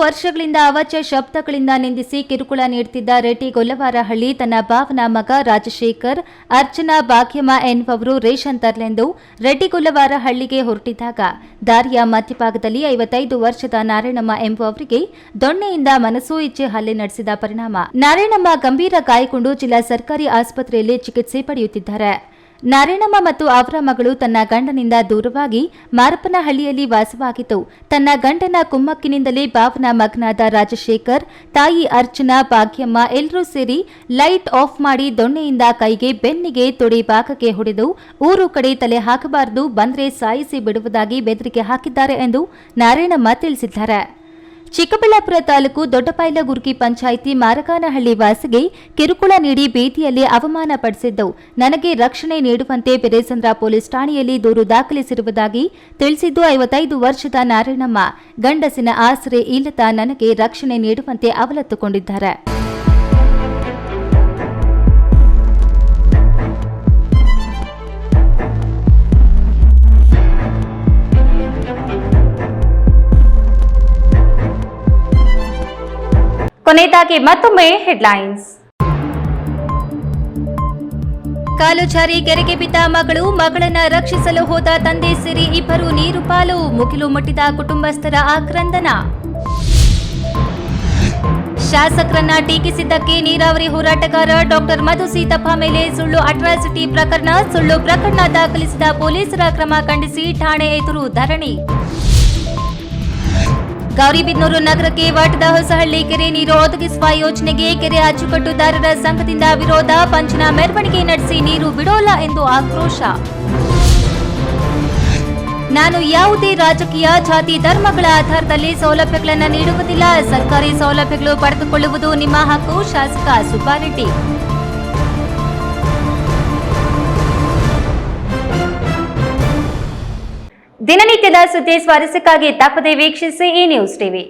ವರ್ಷಗಳಿಂದ ಅವಾಚ್ಯ ಶಬ್ದಗಳಿಂದ ನಿಂದಿಸಿ ಕಿರುಕುಳ ನೀಡುತ್ತಿದ್ದ ರೆಡ್ಡಿ ಗೊಲ್ಲವಾರಹಳ್ಳಿ ತನ್ನ ಭಾವನ ಮಗ ರಾಜಶೇಖರ್, ಅರ್ಚನಾ, ಭಾಗ್ಯಮ್ಮ ಎನ್ನುವವರು ರೇಷನ್ ತರಲೆಂದು ರೆಡ್ಡಿ ಗೊಲ್ಲವಾರಹಳ್ಳಿಗೆ ಹೊರಟಿದ್ದಾಗ ದಾರಿಯ ಮಧ್ಯಭಾಗದಲ್ಲಿ 55 ವರ್ಷದ ನಾರಾಯಣಮ್ಮ ಎಂಬುವವರಿಗೆ ದೊಣ್ಣೆಯಿಂದ ಮನಸೋ ಇಚ್ಛೆ ಹಲ್ಲೆ ನಡೆಸಿದ ಪರಿಣಾಮ ನಾರಾಯಣಮ್ಮ ಗಂಭೀರ ಗಾಯಗೊಂಡು ಜಿಲ್ಲಾ ಸರ್ಕಾರಿ ಆಸ್ಪತ್ರೆಯಲ್ಲಿ ಚಿಕಿತ್ಸೆ ಪಡೆಯುತ್ತಿದ್ದಾರೆ. ನಾರಾಯಣಮ್ಮ ಮತ್ತು ಅವರ ಮಗಳು ತನ್ನ ಗಂಡನಿಂದ ದೂರವಾಗಿ ಮಾರಪ್ಪನಹಳ್ಳಿಯಲ್ಲಿ ವಾಸವಾಗಿದ್ದು, ತನ್ನ ಗಂಡನ ಕುಮ್ಮಕ್ಕಿನಿಂದಲೇ ಭಾವನ ಮಗನಾದ ರಾಜಶೇಖರ್, ತಾಯಿ ಅರ್ಚನಾ, ಭಾಗ್ಯಮ್ಮ ಎಲ್ಲರೂ ಸೇರಿ ಲೈಟ್ ಆಫ್ ಮಾಡಿ ದೊಣ್ಣೆಯಿಂದ ಕೈಗೆ, ಬೆನ್ನಿಗೆ, ತೊಡೆ ಭಾಗಕ್ಕೆ ಹೊಡೆದು ಊರು ಕಡೆ ತಲೆ ಹಾಕಬಾರದು, ಬಂದ್ರೆ ಸಾಯಿಸಿ ಬಿಡುವುದಾಗಿ ಬೆದರಿಕೆ ಹಾಕಿದ್ದಾರೆ ಎಂದು ನಾರಾಯಣಮ್ಮ ತಿಳಿಸಿದ್ದಾರೆ. ಚಿಕ್ಕಬಳ್ಳಾಪುರ ತಾಲೂಕು ದೊಡ್ಡಪೈಲಗುರ್ಗಿ ಪಂಚಾಯಿತಿ ಮಾರಗಾನಹಳ್ಳಿ ವಾಸಿಗೆ ಕಿರುಕುಳ ನೀಡಿ ಬೀದಿಯಲ್ಲಿ ಅವಮಾನ ಪಡಿಸಿದ್ದು, ನನಗೆ ರಕ್ಷಣೆ ನೀಡುವಂತೆ ಬೆರೇಸಂದ್ರ ಪೊಲೀಸ್ ಠಾಣೆಯಲ್ಲಿ ದೂರು ದಾಖಲಿಸಿರುವುದಾಗಿ ತಿಳಿಸಿದ್ದು, 55 ವರ್ಷದ ನಾರಾಯಣಮ್ಮ ಗಂಡಸಿನ ಆಸರೆ ಇಲ್ಲದ ನನಗೆ ರಕ್ಷಣೆ ನೀಡುವಂತೆ ಅವಲತ್ತುಕೊಂಡಿದ್ದಾರೆ. ಕೊನೆಯದಾಗಿ ಮತ್ತೊಮ್ಮೆ ಹೆಡ್ಲೈನ್ಸ್. ಕಾಲು ಜಾರಿ ಕೆರೆಗೆ ಬಿದ್ದ ಮಗಳನ್ನ ರಕ್ಷಿಸಲು ಹೋದ ತಂದೆ ಸೇರಿ ಇಬ್ಬರು ನೀರು ಪಾಲು, ಮುಗಿಲು ಮುಟ್ಟಿದ ಕುಟುಂಬಸ್ಥರ ಆಕ್ರಂದನ. ಶಾಸಕರನ್ನ ಟೀಕಿಸಿದ್ದಕ್ಕೆ ನೀರಾವರಿ ಹೋರಾಟಗಾರ ಡಾಕ್ಟರ್ ಮಧು ಸೀತಪ್ಪ ಮೇಲೆ ಸುಳ್ಳು ಅಟ್ರಾಸಿಟಿ ಪ್ರಕರಣ ದಾಖಲಿಸಿದ ಪೊಲೀಸರ ಕ್ರಮ ಖಂಡಿಸಿ ಠಾಣೆ ಎದುರು ಧರಣಿ. ಗೌರಿಬಿದನೂರು ನಗರಕ್ಕೆ ವಾಟದ ಹೊಸಹಳ್ಳಿ ಕೆರೆ ನೀರು ಒದಗಿಸುವ ಯೋಜನೆಗೆ ಕೆರೆ ಅಚ್ಚುಕಟ್ಟುದಾರರ ಸಂಘದಿಂದ ವಿರೋಧ, ಪಂಚಿನ ಮೆರವಣಿಗೆ ನಡೆಸಿ ನೀರು ಬಿಡೋಲ್ಲ ಎಂದು ಆಕ್ರೋಶ. ನಾನು ಯಾವುದೇ ರಾಜಕೀಯ, ಜಾತಿ, ಧರ್ಮಗಳ ಆಧಾರದಲ್ಲಿ ಸೌಲಭ್ಯಗಳನ್ನು ನೀಡುವುದಿಲ್ಲ. ಸರ್ಕಾರಿ ಸೌಲಭ್ಯಗಳು ಪಡೆದುಕೊಳ್ಳುವುದು ನಿಮ್ಮ ಹಕ್ಕು. ಶಾಸಕ ಸುಬ್ಬಾರೆಡ್ಡಿ. ದಿನನಿತ್ಯದ ಸುದ್ದಿ ಸ್ವಾರಸ್ಯಕ್ಕಾಗಿ ತಪ್ಪದೆ ವೀಕ್ಷಿಸಿ ಈ ನ್ಯೂಸ್ ಟಿವಿ.